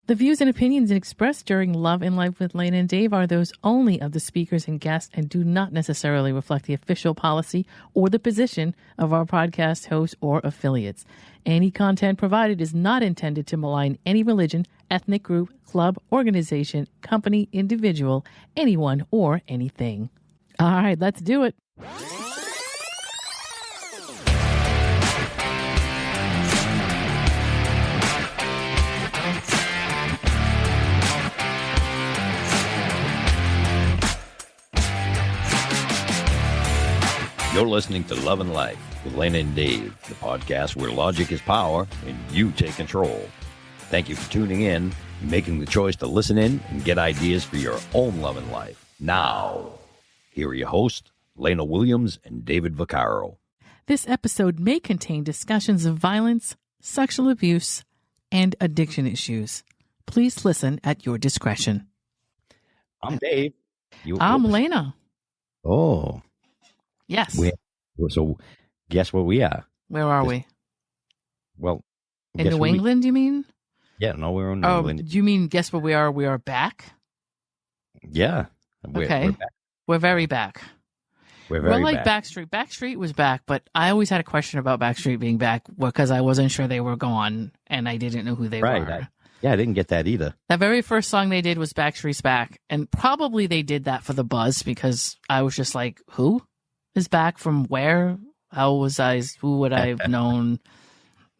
The views and opinions expressed during Love and Life with Lana and Dave are those only of the speakers and guests and do not necessarily reflect the official policy or the position of our podcast hosts or affiliates. Any content provided is not intended to malign any religion, ethnic group, club, organization, company, individual, anyone, or anything. All right, let's do it. You're listening to Love and Life with Lana and Dave, the podcast where logic is power and you take control. Thank you for tuning in, making the choice to listen in and get ideas for your own love and life. Now, here are your hosts, Lana Williams and David Vaccaro. This episode may contain discussions of violence, sexual abuse, and addiction issues. Please listen at your discretion. I'm Dave. I'm Lana. Oh. Yes. So guess where we are? Where are we? Well, in New England, you mean? Yeah, no, we're in New England. Do you mean guess where we are? We are back? Yeah. Okay. We're back. We're very back. We're very like back. Backstreet. Backstreet was back, but I always had a question about Backstreet being back because I wasn't sure they were gone and I didn't know who they were. I didn't get that either. That very first song they did was Backstreet's Back, and probably they did that for the buzz because I was just like, who is back from where? Who would I have known?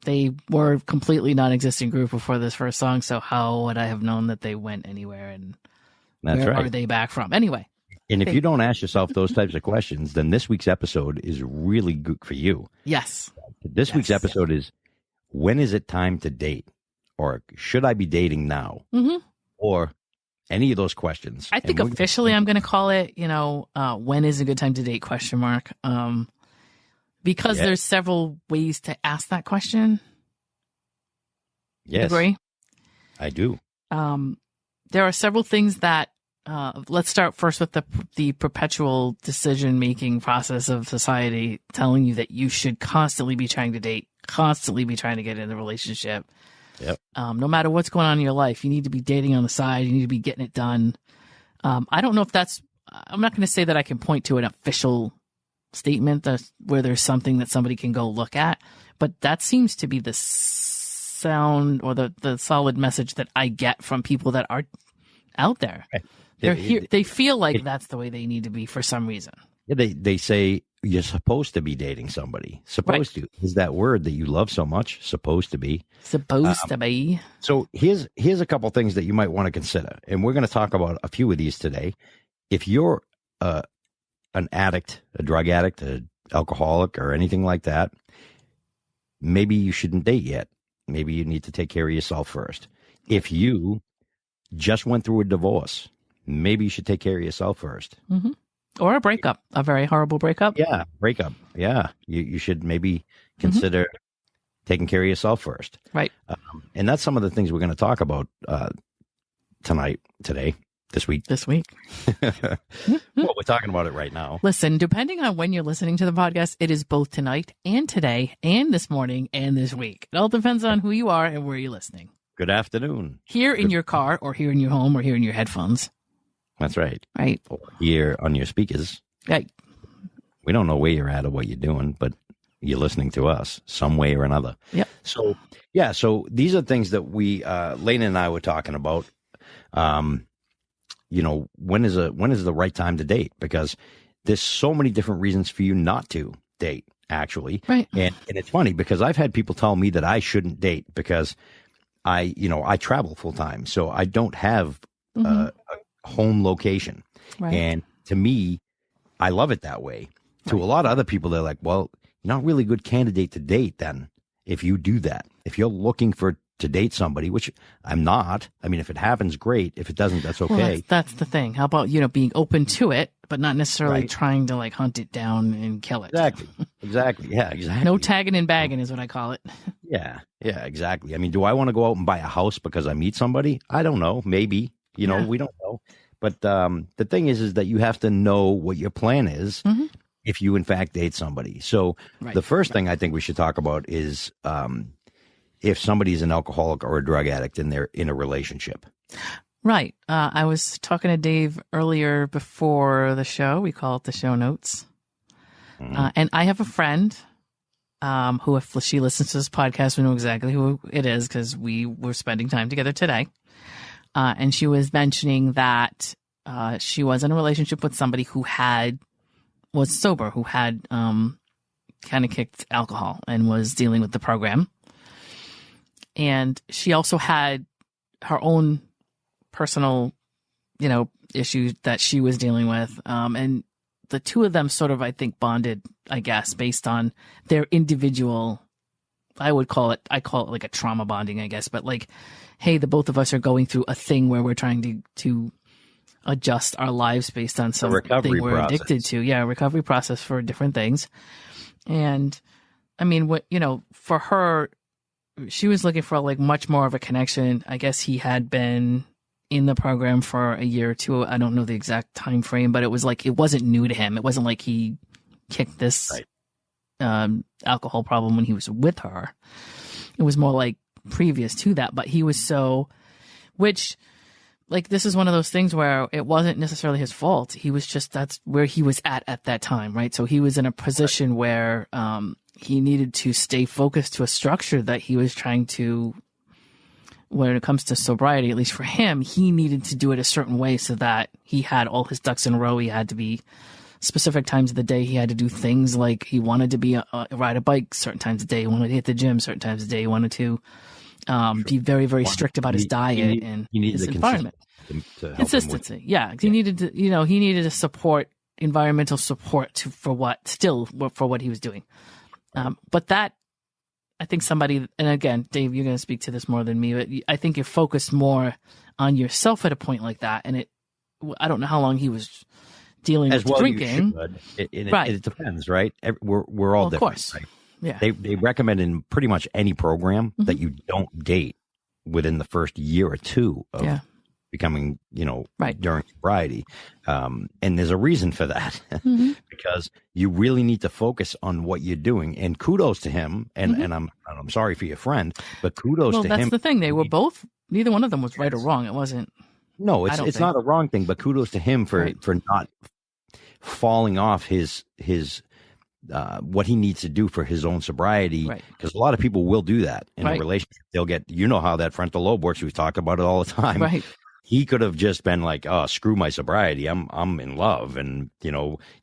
They were a completely non-existent group before this first song, so how would I have known that they went anywhere and where are they back from? Anyway. And if you don't ask yourself those types of questions, then this week's episode is really good for you. Yes. This week's episode is, when is it time to date? Or should I be dating now? Mm-hmm. Or any of those questions. I think officially I'm going to call it, when is a good time to date, ? Because there's several ways to ask that question. Yes. Agree? I do. There are several things that, let's start first with the perpetual decision-making process of society telling you that you should constantly be trying to date, constantly be trying to get in a relationship. Yep. No matter what's going on in your life, you need to be dating on the side. You need to be getting it done. I don't know if I'm not going to say that I can point to an official statement where there's something that somebody can go look at, but that seems to be the sound or the solid message that I get from people that are out there. Right. They're here. They feel like that's the way they need to be for some reason. Yeah, they say you're supposed to be dating somebody. Supposed to is that word that you love so much. Supposed to be. Supposed to be. So here's a couple things that you might want to consider, and we're going to talk about a few of these today. If you're an addict, a drug addict, an alcoholic, or anything like that, maybe you shouldn't date yet. Maybe you need to take care of yourself first. If you just went through a divorce, maybe you should take care of yourself first. Mm-hmm. Or a breakup, a very horrible breakup. Yeah, breakup. Yeah, you should maybe consider taking care of yourself first. Right. And that's some of the things we're going to talk about this week. Well, we're talking about it right now. Listen, depending on when you're listening to the podcast, it is both tonight and today and this morning and this week. It all depends on who you are and where you're listening. Good afternoon. Here in your car or here in your home or here in your headphones. That's right. Right. Or here on your speakers. Right. We don't know where you're at or what you're doing, but you're listening to us some way or another. Yep. So these are things that we, Lana and I were talking about. When is the right time to date? Because there's so many different reasons for you not to date, actually. Right. And it's funny because I've had people tell me that I shouldn't date because I travel full time. So I don't have a home location. Right. And to me, I love it that way. To a lot of other people, they're like, well, you're not really a good candidate to date then if you do that. If you're looking to date somebody, which I'm not. I mean, if it happens, great. If it doesn't, that's okay. Well, that's the thing. How about, being open to it, but not necessarily trying to hunt it down and kill it. Exactly. Yeah, exactly. No tagging and bagging is what I call it. Yeah, exactly. I mean, do I want to go out and buy a house because I meet somebody? I don't know. Maybe. We don't know. But the thing is that you have to know what your plan is if you, in fact, date somebody. So the first thing I think we should talk about is if somebody's an alcoholic or a drug addict and they're in a relationship. Right. I was talking to Dave earlier before the show. We call it the show notes. And I have a friend who, if she listens to this podcast, we know exactly who it is because we were spending time together today. And she was mentioning that she was in a relationship with somebody who was sober, who had kind of kicked alcohol and was dealing with the program. And she also had her own personal, issues that she was dealing with. And the two of them sort of, I think, bonded, I guess, based on their individual, I call it like a trauma bonding, I guess. But like, hey, the both of us are going through a thing where we're trying to adjust our lives based on something we're addicted to. Yeah, a recovery process for different things. And I mean, for her, she was looking for like much more of a connection. I guess he had been in the program for a year or two. I don't know the exact time frame, but it was like, it wasn't new to him. It wasn't like he kicked this alcohol problem when he was with her. It was more like previous to that, but he was this is one of those things where it wasn't necessarily his fault. He was just, that's where he was at that time, right? So he was in a position where he needed to stay focused to a structure that he was trying to, when it comes to sobriety, at least for him, he needed to do it a certain way so that he had all his ducks in a row. He had to be specific times of the day. He had to do things like he wanted to ride a bike certain times of the day. He wanted to hit the gym certain times of the day. He wanted to be very, very strict about his diet and his environment. Consistency. Yeah. He needed to, he needed a support, environmental support for what he was doing. But that, I think somebody, and again, Dave, you're going to speak to this more than me, but I think you're focused more on yourself at a point like that. And I don't know how long he was dealing with drinking. It depends, right? We're all different. Of course. Right? Yeah. They recommend in pretty much any program that you don't date within the first year or two of becoming, during sobriety. And there's a reason for that because you really need to focus on what you're doing. And kudos to him. And I'm sorry for your friend, but kudos to him. Well, that's the thing. They were both, neither one of them was right or wrong. It wasn't. No, it's not a wrong thing, but kudos to him for not falling off his what he needs to do for his own sobriety. Because a lot of people will do that in a relationship. They'll get, how that frontal lobe works. We talk about it all the time. Right. He could have just been like, "Oh, screw my sobriety. I'm in love," and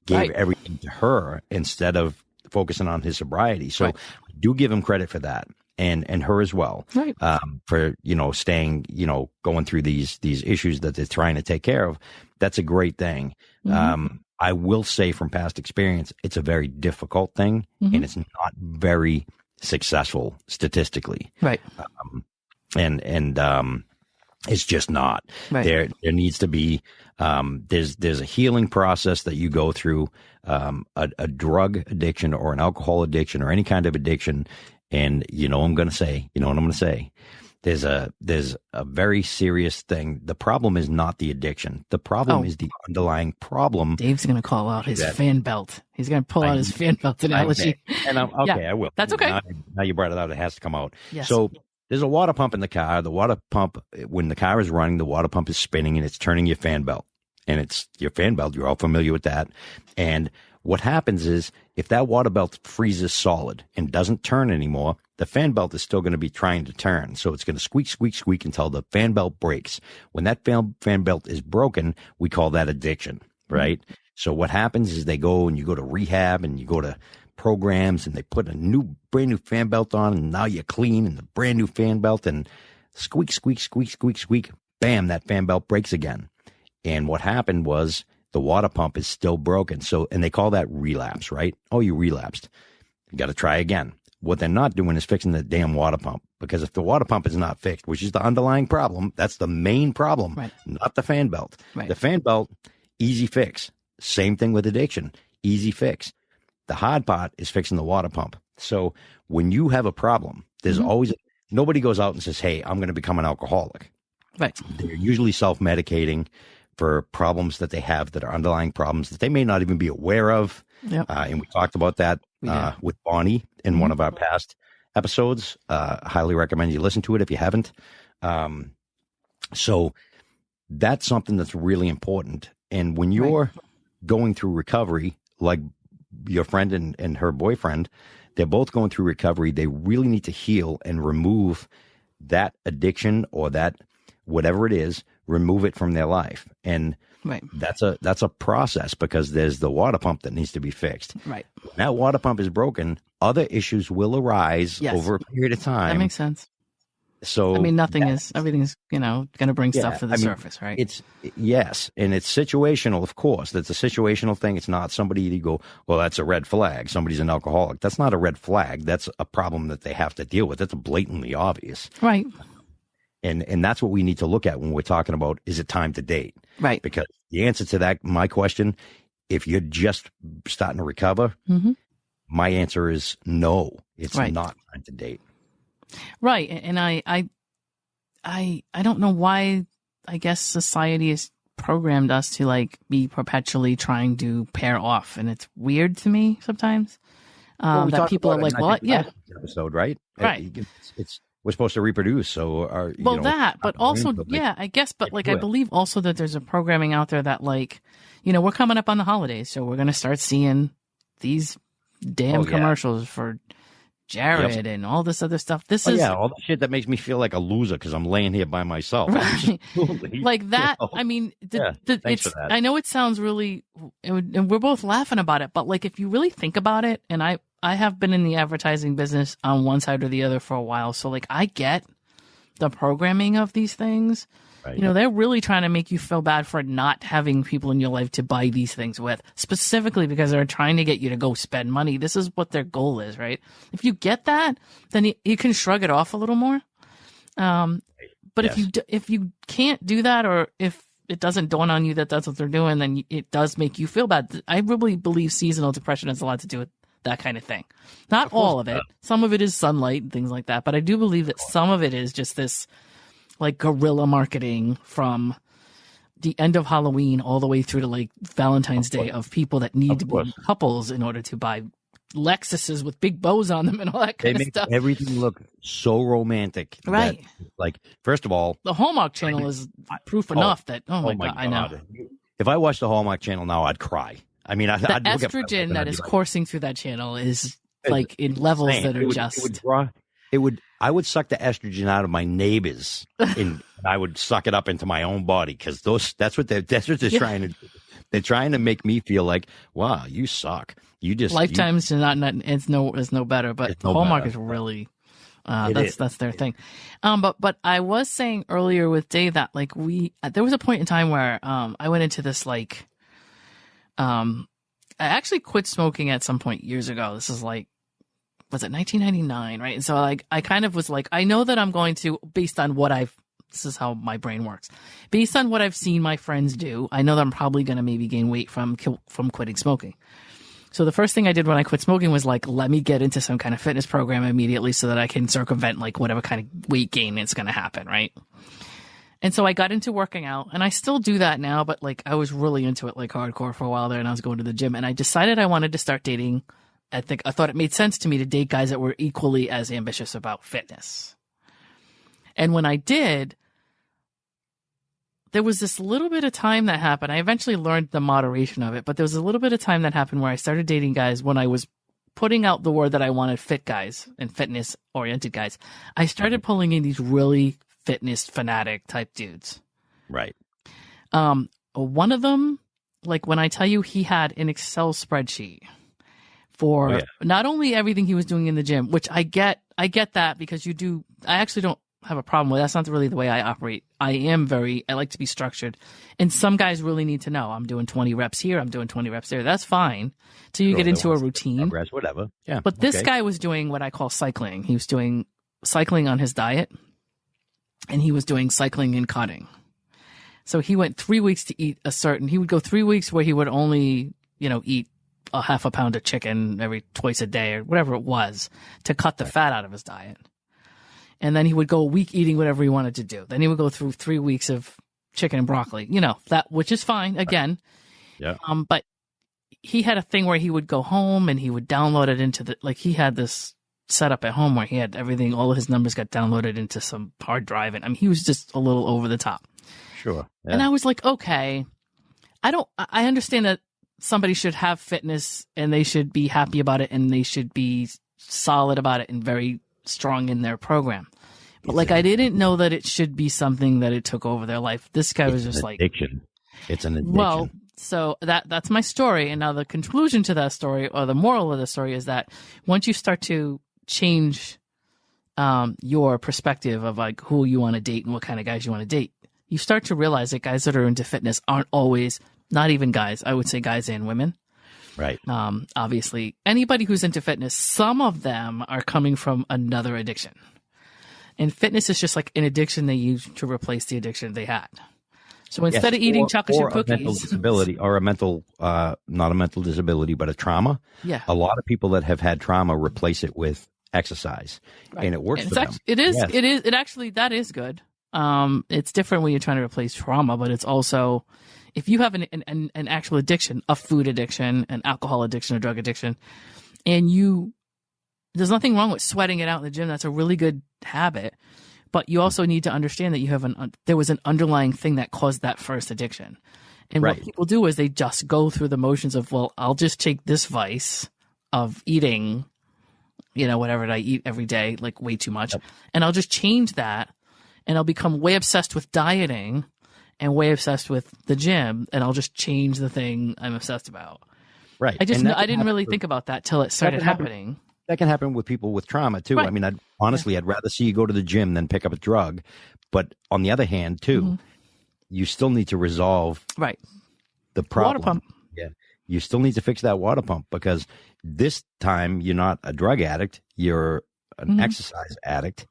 gave everything to her instead of focusing on his sobriety. So do give him credit for that, and her as well, for staying, going through these issues that they're trying to take care of. That's a great thing. I will say from past experience, it's a very difficult thing, and it's not very successful statistically. Right. It's just not. There needs to be there's a healing process that you go through, a drug addiction or an alcohol addiction or any kind of addiction. And I'm going to say, there's a very serious thing. The problem is not the addiction. The problem is the underlying problem. Dave's going to call out his fan belt. He's going to pull out his fan belt analogy. I will. That's okay. Now you brought it out. It has to come out. Yes. So there's a water pump in the car. The water pump, when the car is running, the water pump is spinning and it's turning your fan belt. And it's your fan belt. You're all familiar with that. And what happens is if that water belt freezes solid and doesn't turn anymore, the fan belt is still going to be trying to turn. So it's going to squeak, squeak, squeak until the fan belt breaks. When that fan belt is broken, we call that addiction, right? So what happens is they go and you go to rehab and you go to programs and they put a brand new fan belt on and now you're clean and the brand new fan belt and squeak, squeak, squeak, squeak, squeak, bam, that fan belt breaks again. And what happened was the water pump is still broken. So, and they call that relapse, right? Oh, you relapsed. You got to try again. What they're not doing is fixing the damn water pump, because if the water pump is not fixed, which is the underlying problem, that's the main problem, not the fan belt. The fan belt, easy fix. Same thing with addiction, easy fix. The hard part is fixing the water pump. So when you have a problem, there's always, nobody goes out and says, hey, I'm going to become an alcoholic. Right. They're usually self-medicating for problems that they have that are underlying problems that they may not even be aware of. And we talked about that with Bonnie in one of our past episodes. Highly recommend you listen to it if you haven't. So that's something that's really important. And when you're going through recovery, like your friend and her boyfriend, they're both going through recovery. They really need to heal and remove that addiction or that whatever it is, remove it from their life. And that's a process, because there's the water pump that needs to be fixed. Right. When that water pump is broken, other issues will arise over a period of time. That makes sense. So I mean, everything's, going to bring stuff to the surface, right? Yes. And it's situational, of course. That's a situational thing. It's not somebody you go, well, that's a red flag. Somebody's an alcoholic. That's not a red flag. That's a problem that they have to deal with. That's blatantly obvious. Right. And that's what we need to look at when we're talking about, is it time to date? Right. Because the answer to that, my question, if you're just starting to recover, my answer is no, it's not time to date. Right. And I don't know why, I guess society has programmed us to like be perpetually trying to pair off. And it's weird to me sometimes that people are like, what? Yeah. Episode, right? Right. We're supposed to reproduce. So but also, I guess, but like, I believe also that there's a programming out there that like, we're coming up on the holidays. So we're going to start seeing these damn commercials for Jared and all this other stuff. This is all the shit that makes me feel like a loser because I'm laying here by myself. Right. Like that. I mean, I know it sounds really, and we're both laughing about it, but like if you really think about it, and I have been in the advertising business on one side or the other for a while, so like I get the programming of these things. Right. They're really trying to make you feel bad for not having people in your life to buy these things with, specifically because they're trying to get you to go spend money. This is what their goal is, right? If you get that, then you can shrug it off a little more. But if you can't do that, or if it doesn't dawn on you that that's what they're doing, then it does make you feel bad. I really believe seasonal depression has a lot to do with that kind of thing. Not all of it. Some of it is sunlight and things like that. But I do believe that some of it is just this like guerrilla marketing from the end of Halloween all the way through to like Valentine's Day of people that need to be couples in order to buy Lexuses with big bows on them and all that kind of stuff. They make everything look so romantic. Right. Like, first of all, the Hallmark Channel is proof enough that, oh my God, I know. If I watched the Hallmark Channel now, I'd cry. I mean, I'd estrogen that is coursing through that channel is like in levels that are I would suck the estrogen out of my neighbors and I would suck it up into my own body, because that's what they're trying to do. They're trying to make me feel like, wow, you suck. You just Lifetime's is no better, but Hallmark is really that's their thing. But I was saying earlier with Dave that like there was a point in time where I went into this like I actually quit smoking at some point years ago. This is like, was it 1999, right? And so like I kind of was like, I know that I'm going to, based on what this is how my brain works. Based on what I've seen my friends do, I know that I'm probably going to maybe gain weight from quitting smoking. So the first thing I did when I quit smoking was like, let me get into some kind of fitness program immediately so that I can circumvent like whatever kind of weight gain is going to happen, right? And so I got into working out, and I still do that now, but like I was really into it like hardcore for a while there, and I was going to the gym, and I decided I wanted to start dating. I thought it made sense to me to date guys that were equally as ambitious about fitness. And when I did, there was this little bit of time that happened. I eventually learned the moderation of it, but there was a little bit of time that happened where I started dating guys when I was putting out the word that I wanted fit guys and fitness oriented guys. I started pulling in these really fitness fanatic type dudes. Right. One of them, like when I tell you he had an Excel spreadsheet for not only everything he was doing in the gym, which I get that because I actually don't have a problem with. That's not really the way I operate. I like to be structured. And some guys really need to know, I'm doing 20 reps here, I'm doing 20 reps there. That's fine. Till you get into a routine. Progress, whatever. Yeah. But this guy was doing what I call cycling. He was doing cycling on his diet, and he was doing cycling and cutting. So he went 3 weeks to eat he would go 3 weeks where he would only, eat a half a pound of chicken every twice a day or whatever it was to cut the fat out of his diet. And then he would go a week eating whatever he wanted to do. Then he would go through 3 weeks of chicken and broccoli, that, which is fine again. Yeah. But he had a thing where he would go home and he would download it into he had this set up at home where he had everything, all of his numbers got downloaded into some hard drive. And I mean, he was just a little over the top. Sure. Yeah. And I was like, okay, I understand that somebody should have fitness and they should be happy about it and they should be solid about it and very strong in their program. But like, I didn't know that it should be something that it took over their life. This guy was just like addiction. It's an addiction. Well, so that's my story. And now the conclusion to that story, or the moral of the story, is that once you start to change your perspective of like who you want to date and what kind of guys you want to date, you start to realize that guys that are into fitness aren't always, not even guys, I would say guys and women. Right. Obviously, anybody who's into fitness, some of them are coming from another addiction. And fitness is just like an addiction they use to replace the addiction they had. So instead of eating chocolate chip cookies, a mental disability, or a mental, not a mental disability, but a trauma. Yeah. A lot of people that have had trauma replace it with exercise, right. And it works for them. It is. Yes. It actually, that is good. It's different when you're trying to replace trauma, but it's also, if you have an actual addiction, a food addiction, an alcohol addiction, a drug addiction, and there's nothing wrong with sweating it out in the gym. That's a really good habit. But you also need to understand that you have there was an underlying thing that caused that first addiction. And right. What people do is they just go through the motions of, well, I'll just take this vice of eating, whatever I eat every day, like way too much. Yep. And I'll just change that. And I'll become way obsessed with dieting and way obsessed with the gym. And I'll just change the thing I'm obsessed about. Right. I didn't really think about that till it started happening. That can happen with people with trauma too. Right. I mean, I'd rather see you go to the gym than pick up a drug. But on the other hand, too, you still need to resolve the problem. Water pump. Yeah, you still need to fix that water pump, because this time you're not a drug addict, you're an exercise addict,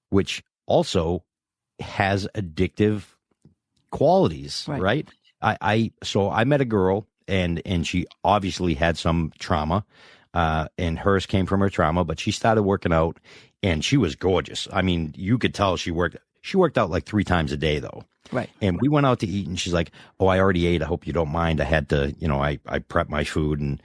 which also has addictive qualities. Right? So I met a girl, and she obviously had some trauma. And hers came from her trauma, but she started working out, and she was gorgeous. I mean, you could tell she worked out like 3 times a day though. Right. And we went out to eat, and she's like, "Oh, I already ate. I hope you don't mind. I had to, I prep my food, and,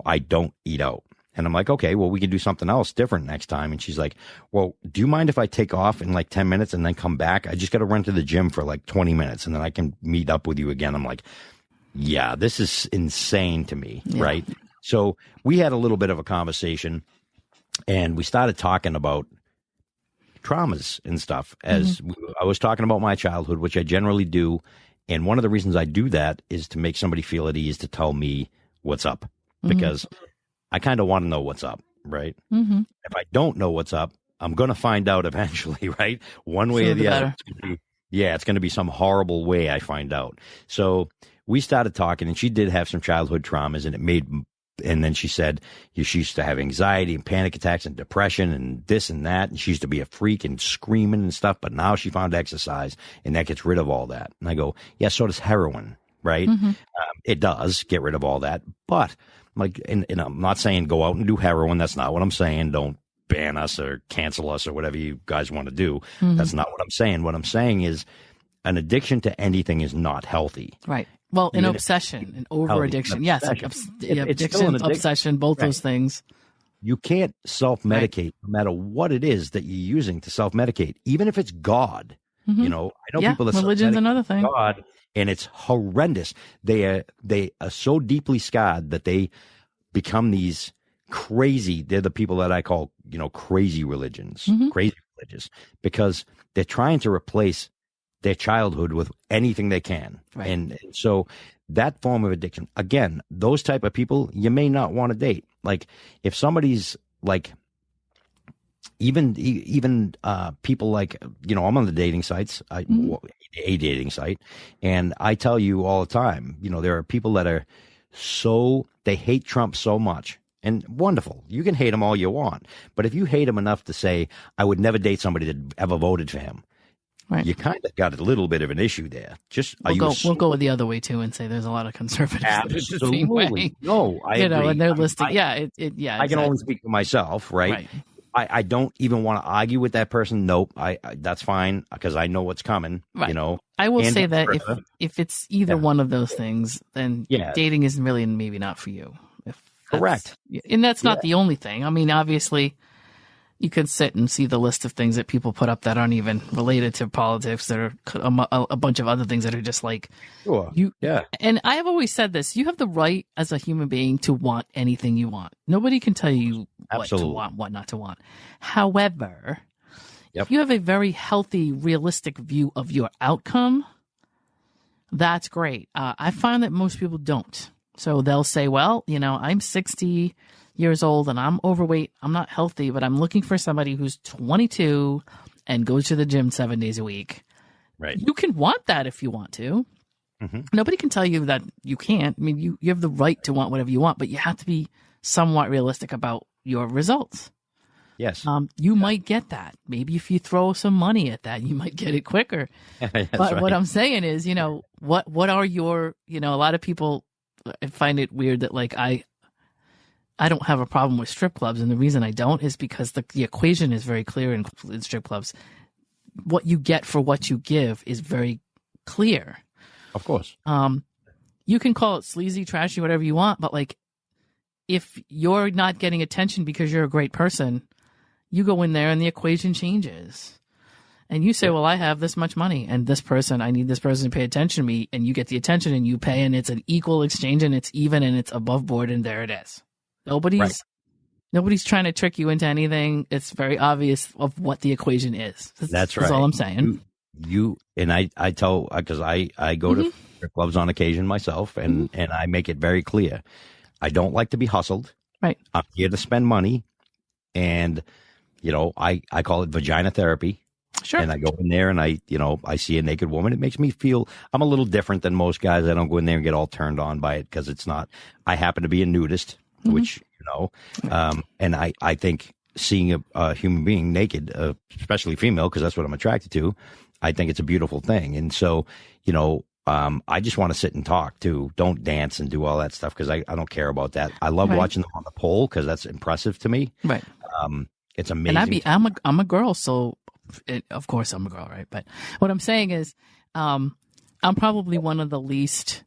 I don't eat out." And I'm like, "Okay, well, we can do something else different next time." And she's like, "Well, do you mind if I take off in like 10 minutes and then come back? I just got to run to the gym for like 20 minutes and then I can meet up with you again." I'm like, yeah, this is insane to me. Yeah. Right. So we had a little bit of a conversation, and we started talking about traumas and stuff. As I was talking about my childhood, which I generally do. And one of the reasons I do that is to make somebody feel at ease to tell me what's up, because I kind of want to know what's up. Right. If I don't know what's up, I'm going to find out eventually. Right. One way or the other. It's going to be some horrible way I find out. So we started talking, and she did have some childhood traumas, and then she said she used to have anxiety and panic attacks and depression and this and that. And she used to be a freak and screaming and stuff. But now she found exercise, and that gets rid of all that. And I go, yeah, so does heroin, right? It does get rid of all that. But and I'm not saying go out and do heroin. That's not what I'm saying. Don't ban us or cancel us or whatever you guys want to do. That's not what I'm saying. What I'm saying is an addiction to anything is not healthy. Right. Well, an obsession, an over addiction. Yes. Addiction, obsession, both those things. You can't self-medicate no matter what it is that you're using to self-medicate, even if it's God. I know people that religion's another thing. God, and it's horrendous. They are so deeply scarred that they become these crazy. They're the people that I call, crazy religions, crazy religious, because they're trying to replace their childhood with anything they can. Right. And so that form of addiction, again, those type of people you may not want to date. Like if somebody's like, even people like, I'm on the dating sites, a dating site, and I tell you all the time, there are people that are they hate Trump so much. And wonderful. You can hate him all you want. But if you hate him enough to say, I would never date somebody that ever voted for him, right, you kind of got a little bit of an issue there. We'll go the other way too and say there's a lot of conservatives. Absolutely. No, I agree. And they're listing. I can only speak for myself, right? I don't even want to argue with that person. Nope. That's fine, because I know what's coming. Right. I will say that if it's either one of those things, then dating isn't really maybe not for you. Correct. And that's not the only thing. I mean, obviously, you can sit and see the list of things that people put up that aren't even related to politics. That are a bunch of other things that are just like And I have always said this: you have the right as a human being to want anything you want. Nobody can tell you what to want, what not to want. However, if you have a very healthy, realistic view of your outcome, that's great. I find that most people don't. So they'll say, well, I'm 60 years old and I'm overweight. I'm not healthy, but I'm looking for somebody who's 22 and goes to the gym 7 days a week. Right. You can want that if you want to. Mm-hmm. Nobody can tell you that you can't. I mean, you have the right to want whatever you want, but you have to be somewhat realistic about your results. Yes. You might get that. Maybe if you throw some money at that, you might get it quicker. But what I'm saying is, what are your, a lot of people find it weird that like I don't have a problem with strip clubs. And the reason I don't is because the equation is very clear in strip clubs. What you get for what you give is very clear. Of course. You can call it sleazy, trashy, whatever you want. But like, if you're not getting attention because you're a great person, you go in there and the equation changes. And you say, well, I have this much money and I need this person to pay attention to me. And you get the attention and you pay and it's an equal exchange and it's even and it's above board and there it is. Nobody's trying to trick you into anything. It's very obvious of what the equation is. That's right. That's all I'm saying. You and I tell, because I go to strip clubs on occasion myself and I make it very clear. I don't like to be hustled. Right. I'm here to spend money. And, I call it vagina therapy. Sure. And I go in there and I see a naked woman. It makes me feel I'm a little different than most guys. I don't go in there and get all turned on by it because it's not. I happen to be a nudist, which, and I think seeing a human being naked, especially female, because that's what I'm attracted to, I think it's a beautiful thing. And so, I just want to sit and talk too. Don't dance and do all that stuff because I don't care about that. I love watching them on the pole because that's impressive to me. Right. It's amazing. And I'm a girl, so of course I'm a girl, right? But what I'm saying is, I'm probably one of the least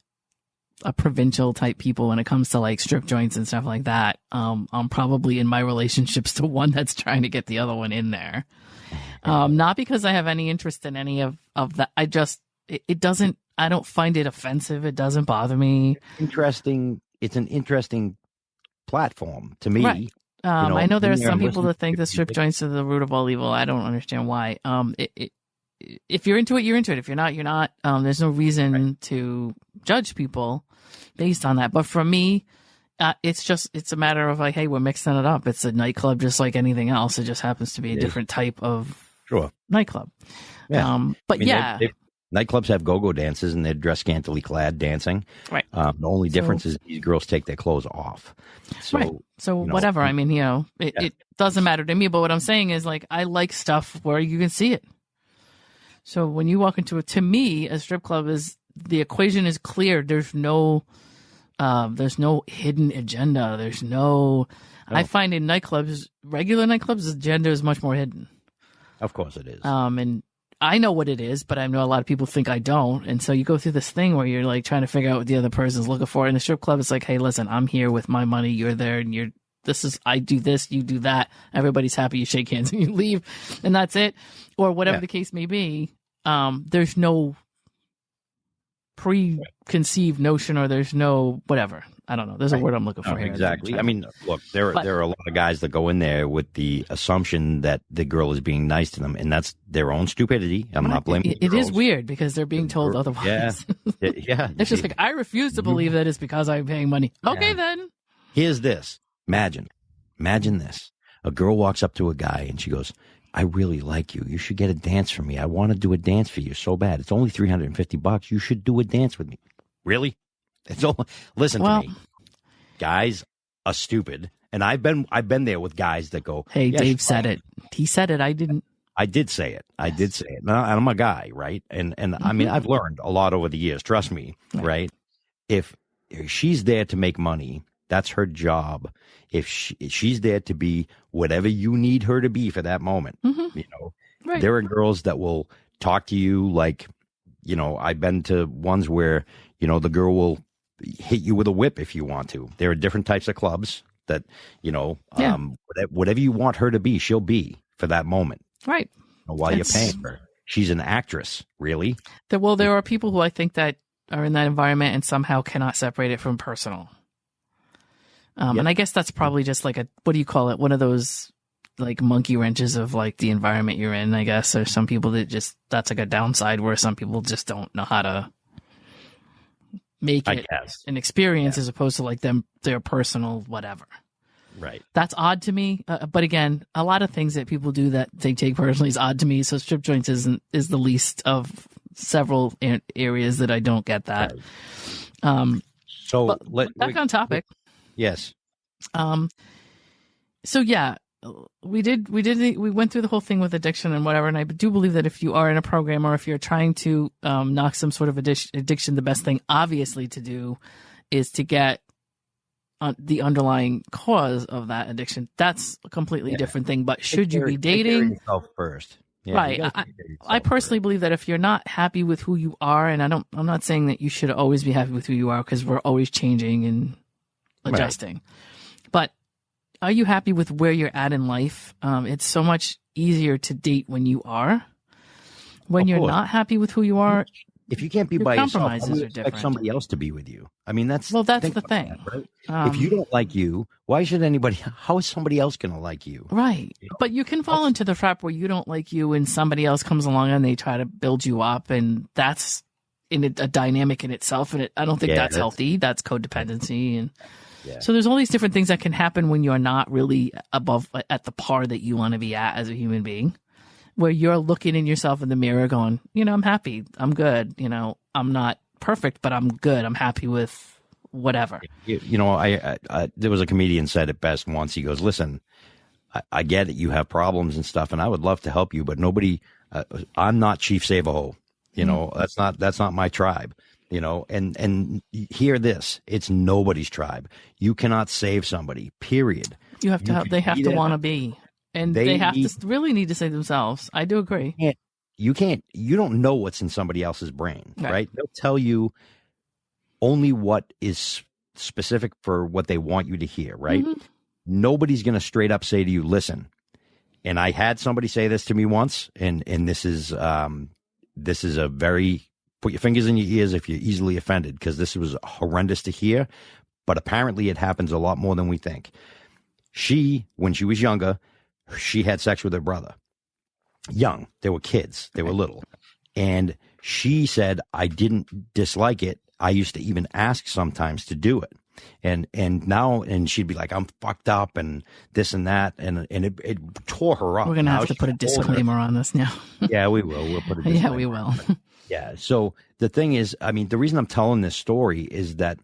provincial type people when it comes to like strip joints and stuff like that. I'm probably in my relationships the one that's trying to get the other one in there. Not because I have any interest in any of that. It doesn't. I don't find it offensive. It doesn't bother me. Interesting. It's an interesting platform to me. Right. I know there are some people that think the strip joints are the root of all evil. I don't understand why. If you're into it, you're into it. If you're not, you're not. There's no reason to judge people based on that. But for me, it's a matter of like, hey, we're mixing it up. It's a nightclub just like anything else. It just happens to be a different type of nightclub. Yeah. Nightclubs have go-go dances and they're dressed scantily clad dancing. Right. The only difference is these girls take their clothes off. So, right. So whatever. I mean, it doesn't matter to me. But what I'm saying is like, I like stuff where you can see it. So when you walk into to me, a strip club the equation is clear. There's no hidden agenda. There's no. I find in nightclubs, regular nightclubs, the agenda is much more hidden. Of course it is. And I know what it is, but I know a lot of people think I don't. And so you go through this thing where you're like trying to figure out what the other person's looking for. In the strip club, it's like, hey, listen, I'm here with my money. You're there and I do this, you do that. Everybody's happy. You shake hands and you leave and that's it. Or whatever the case may be. There's no preconceived notion or there's no whatever. I don't know. There's a word I'm looking for here. Exactly. I mean, look, there are a lot of guys that go in there with the assumption that the girl is being nice to them, and that's their own stupidity. I'm not blaming the girls. It is weird because they're being told otherwise. Yeah. It's just like, I refuse to believe that it's because I'm paying money. Okay, then. Here's this. Imagine this. A girl walks up to a guy and she goes, I really like you. You should get a dance for me. I want to do a dance for you so bad. It's only $350. You should do a dance with me. Really? Listen to me. Guys are stupid. And I've been there with guys that go, hey, Dave said it. He said it. I didn't. I did say it. And I'm a guy, right? And I mean, I've learned a lot over the years. Trust me, right? If she's there to make money, that's her job. If she's there to be whatever you need her to be for that moment, there are girls that will talk to you like, I've been to ones where, the girl will hit you with a whip if you want to. There are different types of clubs that, whatever you want her to be, she'll be for that moment. Right. While you're paying her. She's an actress, really. There are people who I think that are in that environment and somehow cannot separate it from personal. And I guess that's probably just like what do you call it? One of those like monkey wrenches of like the environment you're in, I guess. There's some people that that's like a downside where some people just don't know how to make it an experience as opposed to like their personal whatever. Right. That's odd to me. But again, a lot of things that people do that they take personally is odd to me. So strip joints is the least of several areas that I don't get that. Right. Back on topic. Yes. So yeah, we went through the whole thing with addiction and whatever. And I do believe that if you are in a program or if you're trying to knock some sort of addiction, the best thing obviously to do is to get the underlying cause of that addiction. That's a completely different thing. But should you be dating? Take care of yourself first. Yeah, right. I personally believe that if you're not happy with who you are, and I'm not saying that you should always be happy with who you are because we're always changing and adjusting. Right. But are you happy with where you're at in life? It's so much easier to date when you are. When you're not happy with who you are, if you can't be by yourself, how do you expect different. somebody else to be with you? I mean, that's the thing. That, right? If you don't like you, why should anybody? How is somebody else going to like you? Right. You know? But you can fall into the trap where you don't like you, and somebody else comes along and they try to build you up, and that's a dynamic in itself. And I don't think that's healthy. That's codependency, and so there's all these different things that can happen when you're not really above at the par that you want to be at as a human being. Where you're looking in yourself in the mirror going, I'm happy. I'm good. I'm not perfect, but I'm good. I'm happy with whatever. There was a comedian said it best once. He goes, listen, I get it. You have problems and stuff, and I would love to help you, but I'm not Chief Save-A-Hole. That's not my tribe. And hear this, it's nobody's tribe. You cannot save somebody, period. They have to want to be. And they have to really need to say themselves. I do agree. You don't know what's in somebody else's brain, right? They'll tell you only what is specific for what they want you to hear, right? Mm-hmm. Nobody's going to straight up say to you, listen, and I had somebody say this to me once, and this is a very, put your fingers in your ears if you're easily offended, because this was horrendous to hear, but apparently it happens a lot more than we think. When she was younger, she had sex with her brother. Young. They were kids. They were little. And she said, I didn't dislike it. I used to even ask sometimes to do it. And she'd be like, I'm fucked up and this and that. And it tore her up. We're going to have to put a disclaimer on this now. Yeah, we will. We'll put a disclaimer. Yeah, we will. Yeah. So the thing is, I mean, the reason I'm telling this story is that,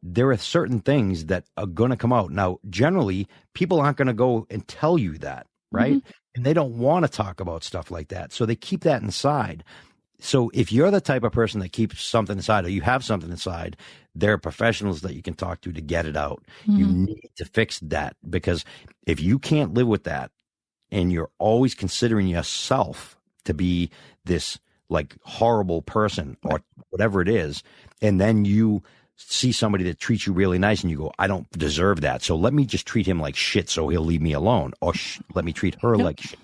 there are certain things that are going to come out. Now, generally, people aren't going to go and tell you that, right? Mm-hmm. And they don't want to talk about stuff like that. So they keep that inside. So if you're the type of person that keeps something inside or you have something inside, there are professionals that you can talk to get it out. Mm-hmm. You need to fix that, because if you can't live with that and you're always considering yourself to be this like horrible person or whatever it is, and then you see somebody that treats you really nice and you go, I don't deserve that, so let me just treat him like shit so he'll leave me alone, or let me treat her like shit,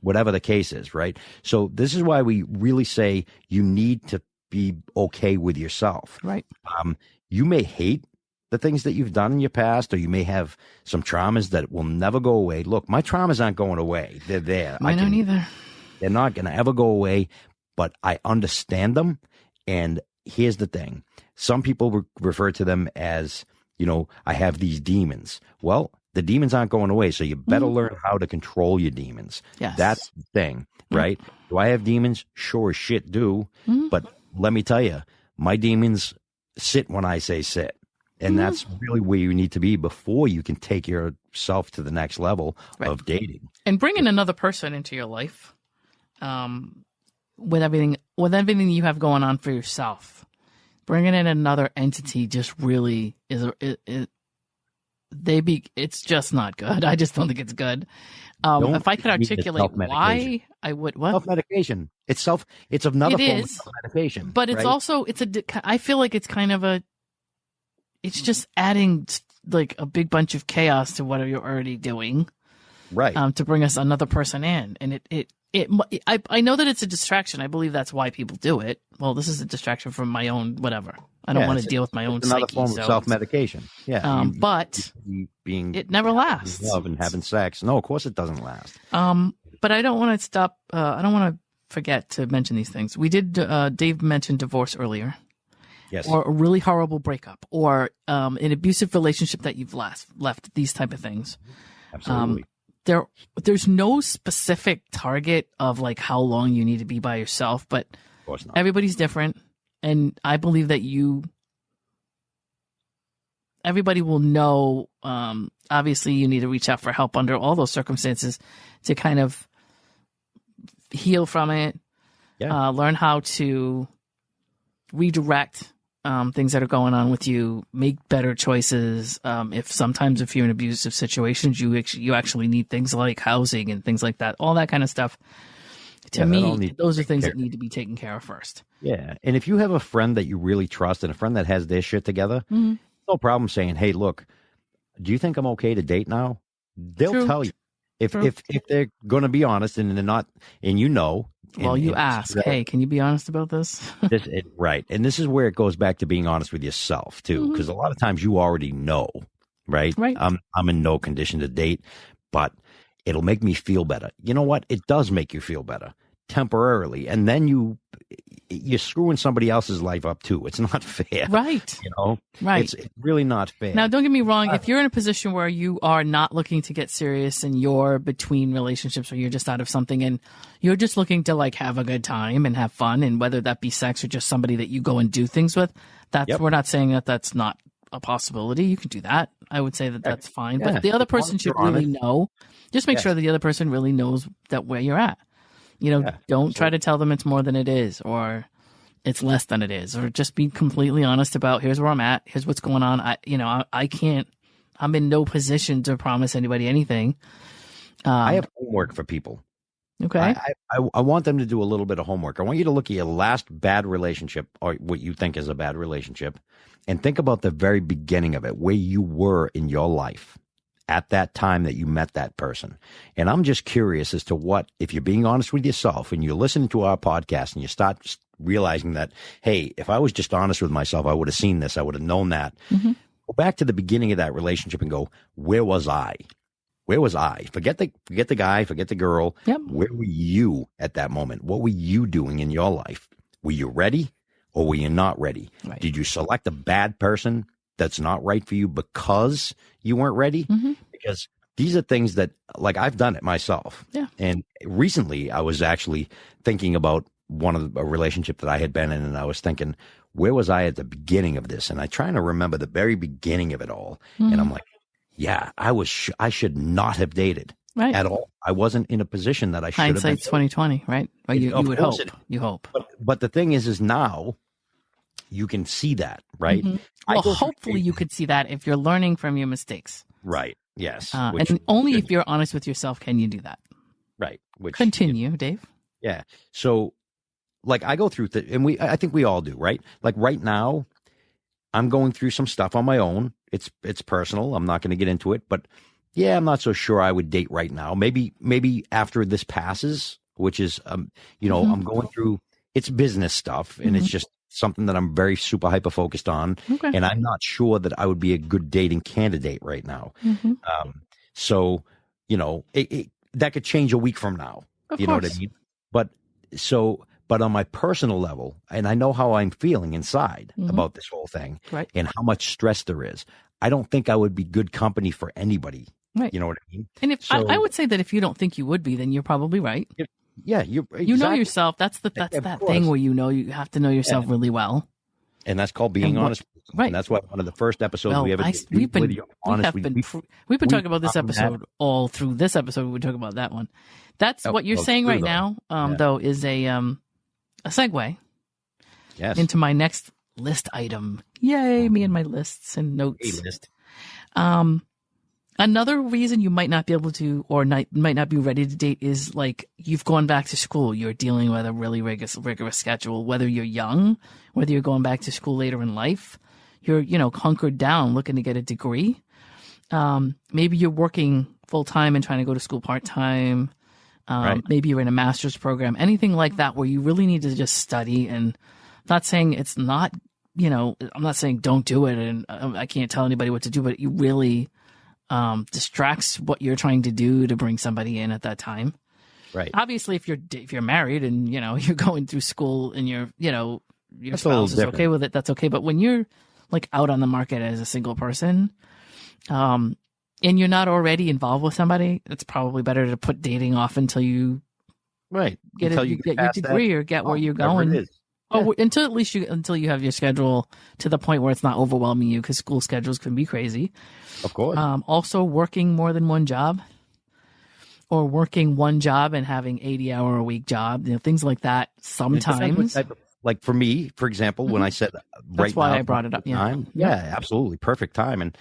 whatever the case is, right? So this is why we really say you need to be okay with yourself. Right. You may hate the things that you've done in your past, or you may have some traumas that will never go away. Look, my traumas aren't going away. They're there. Mine don't either. They're not going to ever go away, but I understand them. And here's the thing. Some people refer to them as, I have these demons. Well, the demons aren't going away, so you better learn how to control your demons. Yes. That's the thing, right? Do I have demons? Sure as shit do. But let me tell you, my demons sit when I say sit. And that's really where you need to be before you can take yourself to the next level of dating. And bringing another person into your life, with everything you have going on for yourself. Bringing in another entity just really it's just not good. I just don't think it's good. If I could articulate why, I would. What? Self-medication. It's another form of self-medication. But it's also, I feel like it's kind of it's just adding like a big bunch of chaos to what you're already doing. Right. To bring us another person in. And I know that it's a distraction. I believe that's why people do it. Well, this is a distraction from my own whatever. I don't want to deal with my own another psyche. Form of self-medication. Yeah. But it never lasts. Love and having sex. No, of course it doesn't last. But I don't want to stop. I don't want to forget to mention these things. We did. Dave mentioned divorce earlier. Yes. Or a really horrible breakup, or an abusive relationship that you've left. These type of things. Absolutely. There's no specific target of like how long you need to be by yourself, but of course not. Everybody's different. And I believe that everybody will know, obviously you need to reach out for help under all those circumstances to kind of heal from it, learn how to redirect things that are going on with you, make better choices. If you're in abusive situations, you actually need things like housing and things like that, all that kind of stuff. To me, those are things that need to be taken care of first. Yeah. And if you have a friend that you really trust and a friend that has their shit together, no problem saying, hey, look, do you think I'm okay to date now? They'll tell you. If they're going to be honest and they're not, and you know. Well, you ask, hey, can you be honest about this? Right. And this is where it goes back to being honest with yourself, too, because a lot of times you already know, right? Right. I'm in no condition to date, but it'll make me feel better. You know what? It does make you feel better temporarily. And then you're screwing somebody else's life up too. It's not fair. Right. You know? Right. It's really not fair. Now, don't get me wrong. If you're in a position where you are not looking to get serious and you're between relationships or you're just out of something and you're just looking to like have a good time and have fun, and whether that be sex or just somebody that you go and do things with, we're not saying that that's not a possibility. You can do that. I would say that that's fine. But the other person should really know. Just make sure that the other person really knows that where you're at. You know, don't try to tell them it's more than it is or it's less than it is, or just be completely honest about here's where I'm at. Here's what's going on. I'm in no position to promise anybody anything. I have homework for people. Okay. I want them to do a little bit of homework. I want you to look at your last bad relationship or what you think is a bad relationship and think about the very beginning of it, where you were in your life at that time that you met that person. And I'm just curious as to what, if you're being honest with yourself and you're listening to our podcast and you start realizing that, hey, if I was just honest with myself, I would have seen this, I would have known that. Go back to the beginning of that relationship and go, where was I? Where was I? Forget the guy, forget the girl. Yep. Where were you at that moment? What were you doing in your life? Were you ready or were you not ready? Right. Did you select a bad person that's not right for you because you weren't ready? Because these are things that, like, I've done it myself. Yeah. And recently I was actually thinking about a relationship that I had been in, and I was thinking, where was I at the beginning of this? And I'm trying to remember the very beginning of it all. And I'm like, yeah, I should not have dated at all. I wasn't in a position that I should have been. Hindsight's 20/20, right? Or you would hope. You hope. But the thing is now you can see that, right? Well, hopefully you could see that if you're learning from your mistakes. Right. Yes. And only if you're honest with yourself can you do that. Right. Continue, Dave. Yeah. So, like, I go through and I think we all do, right? Like right now, I'm going through some stuff on my own. It's personal. I'm not going to get into it, but yeah, I'm not so sure I would date right now. Maybe after this passes, which is, I'm going through, it's business stuff, and it's just something that I'm very super hyper focused on. Okay. And I'm not sure that I would be a good dating candidate right now. So, that could change a week from now. Of course. Know what I mean? But on my personal level, and I know how I'm feeling inside about this whole thing, right, and how much stress there is, I don't think I would be good company for anybody. Right. You know what I mean? And I would say that if you don't think you would be, then you're probably right. You know yourself. That's that thing where you have to know yourself really well. And that's called being honest. Right. And that's why one of the first episodes we ever did. We've been talking about this episode all through this episode. We talk about that one. That's what you're saying right now, though, is a segue into my next list item. Yay, me and my lists and notes. A list. Another reason you might not be able to, or might not be ready to date, is like you've gone back to school. You're dealing with a really rigorous schedule. Whether you're young, whether you're going back to school later in life, you're hunkered down, looking to get a degree. Maybe you're working full time and trying to go to school part time. Right. Maybe you're in a master's program, anything like that, where you really need to just study. And I'm not saying it's not, I'm not saying don't do it, and I can't tell anybody what to do, but you really distracts what you're trying to do to bring somebody in at that time. Right. Obviously, if you're married and you're going through school and your That's spouse is okay with it, that's okay. But when you're like out on the market as a single person, and you're not already involved with somebody, it's probably better to put dating off until you get your degree or get where you're going. Until you have your schedule to the point where it's not overwhelming you, because school schedules can be crazy. Of course. Also, working more than one job, or working one job and having 80-hour-a-week job, things like that. Sometimes, like for me, for example, when I said that's why I brought it up. Yeah, absolutely, perfect time. And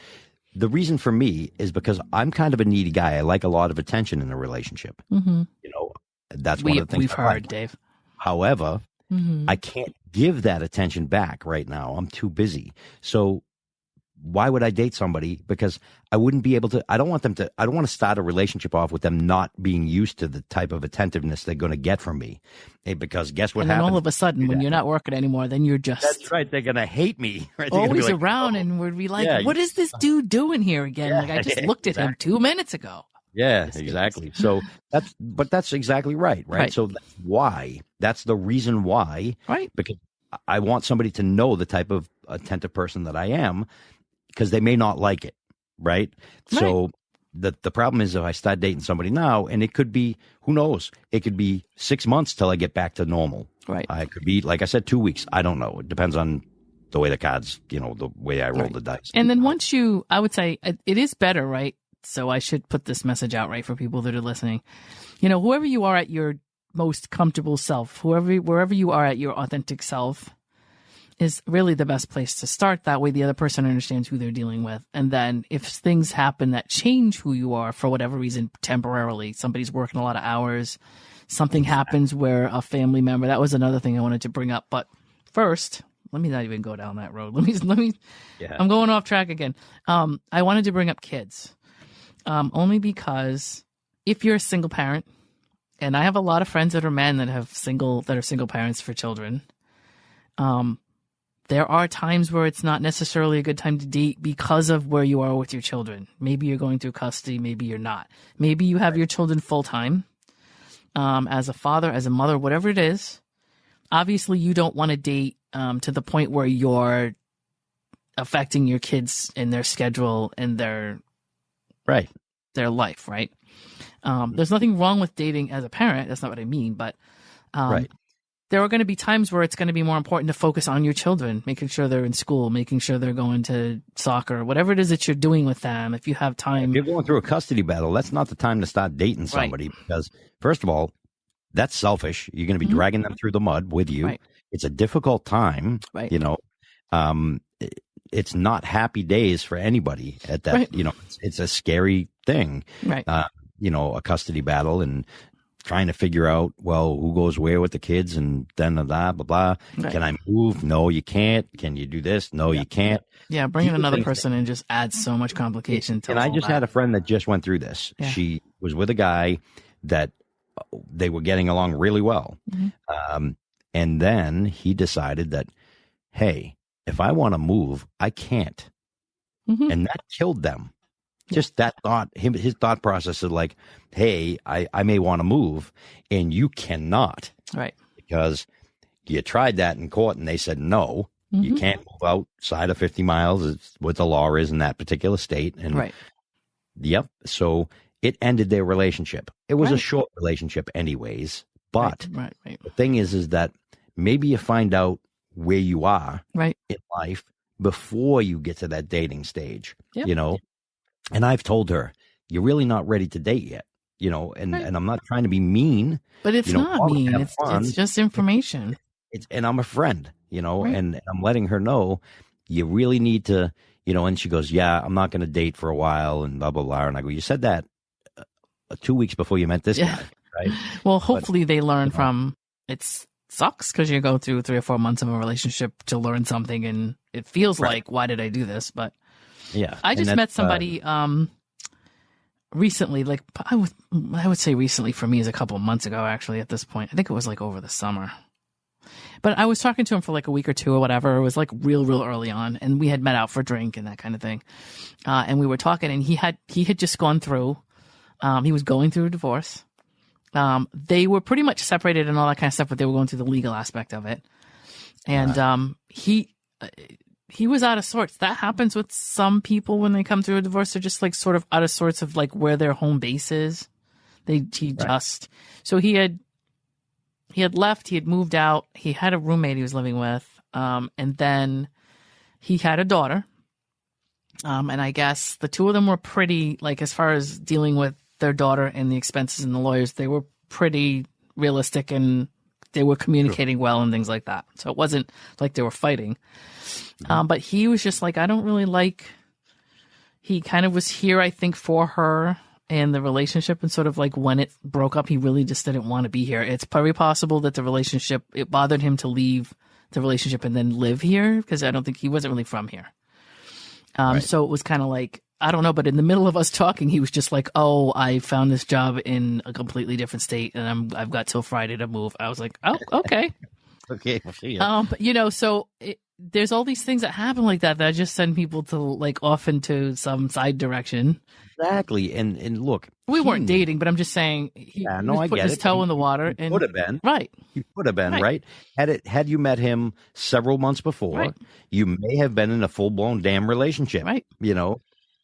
the reason for me is because I'm kind of a needy guy. I like a lot of attention in a relationship. Mm-hmm. That's one of the things we've heard, Dave. However, I can't give that attention back right now. I'm too busy. So why would I date somebody? Because I wouldn't be able to. I don't want to start a relationship off with them not being used to the type of attentiveness they're going to get from me. Because guess what happens? And then all of a sudden, when you're not working anymore, then you're just... That's right. They're going to hate me. Right? Always around, and we'd be like, what is this dude doing here again? Yeah, like, I just looked at him 2 minutes ago. Yeah, exactly. So that's exactly right. So that's the reason why. Right. Because I want somebody to know the type of attentive person that I am, because they may not like it. Right. So the problem is, if I start dating somebody now, and it could be, who knows, it could be 6 months till I get back to normal. Right. It could be, like I said, 2 weeks. I don't know. It depends on the way the cards, the way I roll the dice. And then I would say it is better, right? So I should put this message out, right, for people that are listening. Whoever you are at your most comfortable self, wherever you are at your authentic self, is really the best place to start. That way the other person understands who they're dealing with. And then if things happen that change who you are for whatever reason, temporarily, somebody's working a lot of hours, something happens where a family member, that was another thing I wanted to bring up. But first, let me not even go down that road. I'm going off track again. I wanted to bring up kids. Only because if you're a single parent, and I have a lot of friends that are men that are single parents for children, there are times where it's not necessarily a good time to date because of where you are with your children. Maybe you're going through custody, maybe you're not. Maybe you have your children full time, as a father, as a mother, whatever it is. Obviously, you don't want to date to the point where you're affecting your kids and their schedule and their life, right? There's nothing wrong with dating as a parent. That's not what I mean. But there are going to be times where it's going to be more important to focus on your children, making sure they're in school, making sure they're going to soccer, whatever it is that you're doing with them. If you have time. If you're going through a custody battle, that's not the time to start dating somebody. Because, first of all, that's selfish. You're going to be dragging them through the mud with you. Right. It's a difficult time. Right. It's not happy days for anybody at that. Right. It's a scary thing. Right. A custody battle and trying to figure out, who goes where with the kids, and then blah, blah, blah. Right. Can I move? No, you can't. Can you do this? No, you can't. Yeah, bringing another person in just adds so much complication to it. And I just had a friend that just went through this. Yeah. She was with a guy that they were getting along really well. Mm-hmm. And then he decided that, hey, if I want to move, I can't. Mm-hmm. And that killed them. Just that thought, his thought process is like, hey, I may want to move, and you cannot. Right. Because you tried that in court, and they said, no, you can't move outside of 50 miles. It's what the law is in that particular state. And yep. So it ended their relationship. It was a short relationship anyways. But the thing is that maybe you find out where you are in life before you get to that dating stage, And I've told her, you're really not ready to date yet, and I'm not trying to be mean. But it's not mean. It's just information. And I'm a friend, and I'm letting her know you really need to, and she goes, yeah, I'm not going to date for a while and blah, blah, blah. And I go, you said that 2 weeks before you met this guy, right? Well, hopefully they learn from it sucks because you go through 3 or 4 months of a relationship to learn something, and it feels like, why did I do this? But yeah, I just met somebody recently, like I would say recently for me is a couple of months ago, actually, at this point. I think it was like over the summer. But I was talking to him for like a week or two or whatever. It was like real early on, and we had met out for a drink and that kind of thing. And we were talking, and he had just gone through, he was going through a divorce. They were pretty much separated and all that kind of stuff, but they were going through the legal aspect of it. And he was out of sorts. That happens with some people when they come through a divorce. They're just like sort of out of sorts of like where their home base is. So he had left, he had moved out, he had a roommate he was living with, and then he had a daughter. And I guess the two of them were pretty, like, as far as dealing with their daughter and the expenses and the lawyers, they were pretty realistic, and they were communicating well and things like that. So it wasn't like they were fighting. But he was just like, I don't really like, he kind of was here, I think, for her and the relationship, and sort of like when it broke up, he really just didn't want to be here. It's very possible that the relationship, it bothered him to leave the relationship and then live here, because I don't think he wasn't really from here. So it was kind of like, I don't know, but in the middle of us talking, he was just like, oh, I found this job in a completely different state, and I've got till Friday to move. I was like, oh, okay. Okay, we'll see ya. But, so there's all these things that happen like that just send people to like off into some side direction. Exactly. And look, we weren't dating, but I'm just saying he was putting his toe in the water. He could have been. Right. He could have been, right? Had you met him several months before, you may have been in a full-blown damn relationship. Right.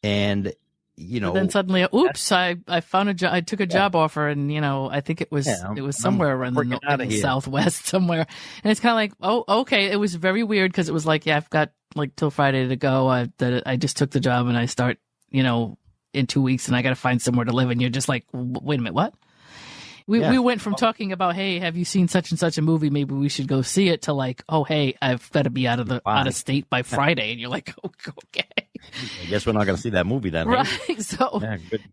And but then suddenly, oops! I found a job. I took a job offer, and I think it was somewhere around the Southwest somewhere. And it's kind of like, oh, okay. It was very weird because it was like, yeah, I've got like till Friday to go. I just took the job, and I start, in 2 weeks, and I got to find somewhere to live. And you're just like, wait a minute, what? We went from talking about, hey, have you seen such and such a movie? Maybe we should go see it, to like, oh, hey, I've got to be out of state by Friday. And you're like, oh, okay. I guess we're not going to see that movie then. Right. Hey? So,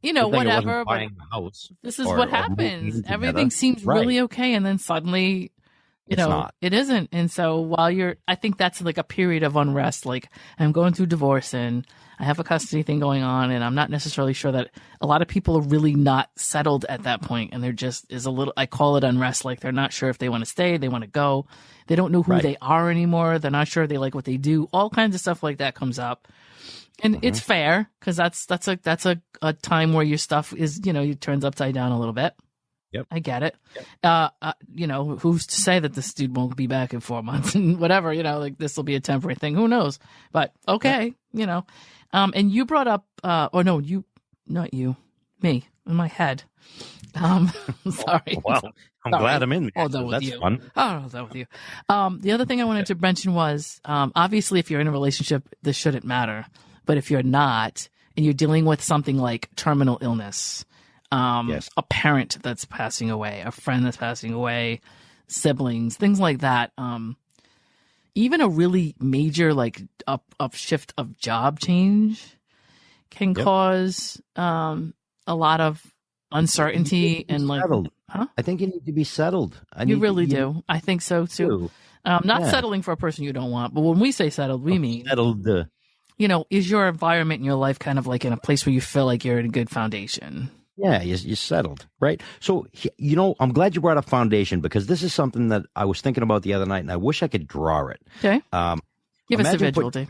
whatever. But this is what happens. Everything seems really okay. And then suddenly, it isn't. And so I think that's like a period of unrest. Like, I'm going through divorce and I have a custody thing going on, and I'm not necessarily sure that a lot of people are really not settled at that point. And there just is a little, I call it unrest. Like, they're not sure if they want to stay, they want to go. They don't know who they are anymore. They're not sure they like what they do. All kinds of stuff like that comes up. And it's fair, because that's a time where your stuff is, it turns upside down a little bit. Yep. I get it. Yep. Who's to say that this dude won't be back in 4 months and whatever, like this will be a temporary thing. Who knows? But okay, and you brought up, not you, me, in my head. Sorry. Well, I'm glad I'm in there. All done with That's you. fun. All done with you. The other thing I wanted to mention was, obviously, if you're in a relationship, this shouldn't matter. But if you're not, and you're dealing with something like terminal illness, a parent that's passing away, a friend that's passing away, siblings, things like that, even a really major like upshift of job change can cause a lot of uncertainty and like settled. I think you need to be settled. You really do. I think so too. Not settling for a person you don't want, but when we say settled, we mean settled. Is your environment in your life kind of like in a place where you feel like you're in a good foundation? Yeah, you're settled, right? So, I'm glad you brought up foundation, because this is something that I was thinking about the other night, and I wish I could draw it. Okay. Give us a visual, Dave.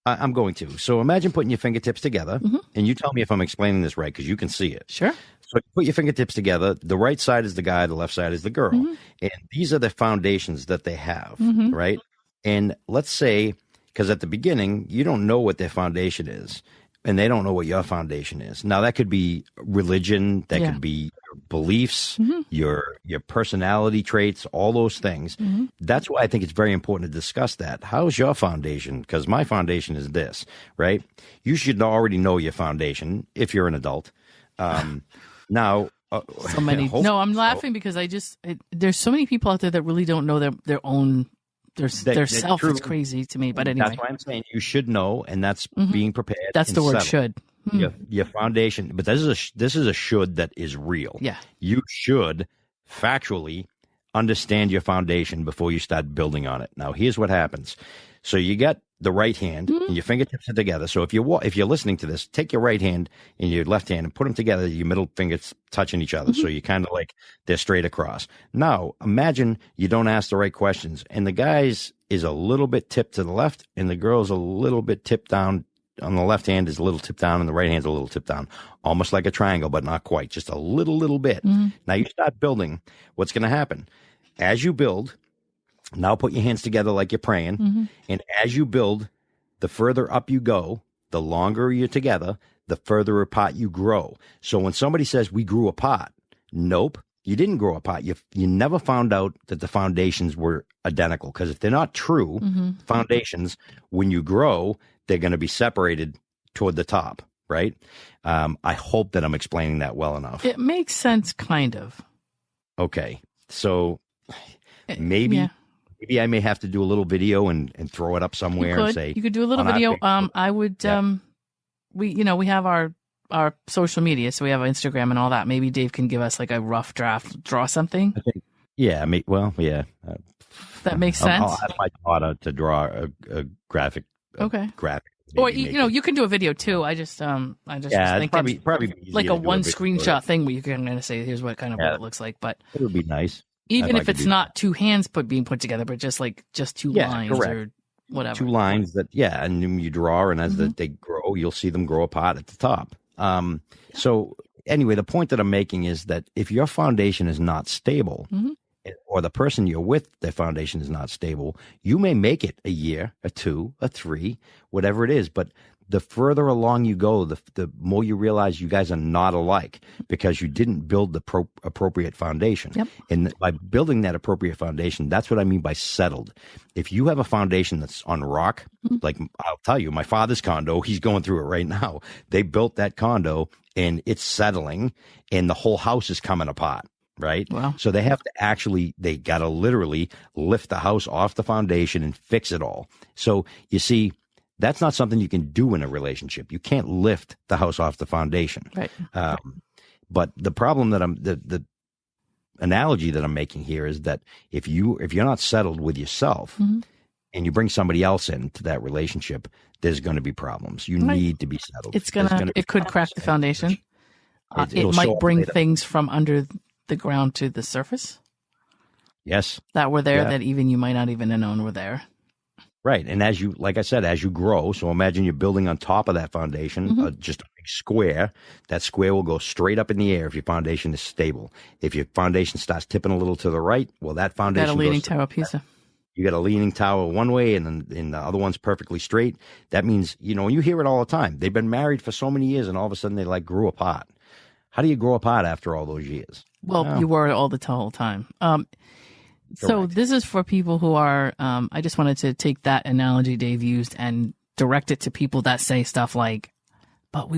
I'm going to. So imagine putting your fingertips together, and you tell me if I'm explaining this right, because you can see it. Sure. So you put your fingertips together. The right side is the guy, the left side is the girl. And these are the foundations that they have, right? And let's say, because at the beginning, you don't know what their foundation is, and they don't know what your foundation is. Now, that could be religion, that could be your beliefs, your personality traits, all those things. That's why I think it's very important to discuss that. How's your foundation? Because my foundation is this, right? You should already know your foundation if you're an adult. Now, so many. No, I'm laughing because there's so many people out there that really don't know their own their self is crazy to me. But anyway, that's why I'm saying you should know, and that's being prepared. That's the word should. Your foundation, but this is a should that is real. Yeah, you should factually understand your foundation before you start building on it. Now, here's what happens. So you got the right hand and your fingertips are together. So if you're listening to this, take your right hand and your left hand and put them together, your middle fingers touching each other. So you kind of like they're straight across. Now, imagine you don't ask the right questions and the guy's is a little bit tipped to the left and the girl's a little bit tipped down. On the left hand is a little tipped down and the right hand's a little tipped down, almost like a triangle, but not quite, just a little bit. Now you start building. What's going to happen? As you build, now put your hands together like you're praying. And as you build, the further up you go, the longer you're together, the further apart you grow. So when somebody says we grew apart, nope, you didn't grow apart. You never found out that the foundations were identical. Because if they're not true foundations, when you grow, they're going to be separated toward the top, right? I hope that I'm explaining that well enough. It makes sense, kind of. Okay. So maybe I may have to do a little video and throw it up somewhere and say you could do a little video. I would we have our social media, so we have Instagram and all that. Maybe Dave can give us like a rough draft, draw something. I think, that makes sense. I'll ask my daughter to draw a graphic. Graphic. Or you can do a video too. I just think probably like a one screenshot thing where you can kind of say here's what kind of what it looks like. But it would be nice. Even if it's not two hands being put together, but just two lines or whatever. Two lines and then you draw, and as they grow, you'll see them grow apart at the top. So anyway, the point that I'm making is that if your foundation is not stable, or the person you're with, their foundation is not stable, you may make it a year, a 2, a 3, whatever it is. But the further along you go, the more you realize you guys are not alike because you didn't build the appropriate foundation. Yep. And by building that appropriate foundation, that's what I mean by settled. If you have a foundation that's on rock, like I'll tell you, my father's condo, he's going through it right now. They built that condo and it's settling and the whole house is coming apart. Right. Wow. So they got to literally lift the house off the foundation and fix it all. So you see, that's not something you can do in a relationship. You can't lift the house off the foundation. Right. But the problem that the analogy that I'm making here is that if you're not settled with yourself and you bring somebody else into that relationship, there's going to be problems. You need to be settled. It could crack the foundation. It might bring things from under the ground to the surface. Yes. That were there that even you might not even have known were there. Right. And as you grow, so imagine you're building on top of that foundation, just a big square. That square will go straight up in the air if your foundation is stable. If your foundation starts tipping a little to the right, well, that foundation got a leaning tower Pisa. You got a leaning tower one way and then the other one's perfectly straight. That means, you hear it all the time. They've been married for so many years and all of a sudden they grew apart. How do you grow apart after all those years? Well, you were all the whole time. So this is for people who are, I just wanted to take that analogy Dave used and direct it to people that say stuff like, but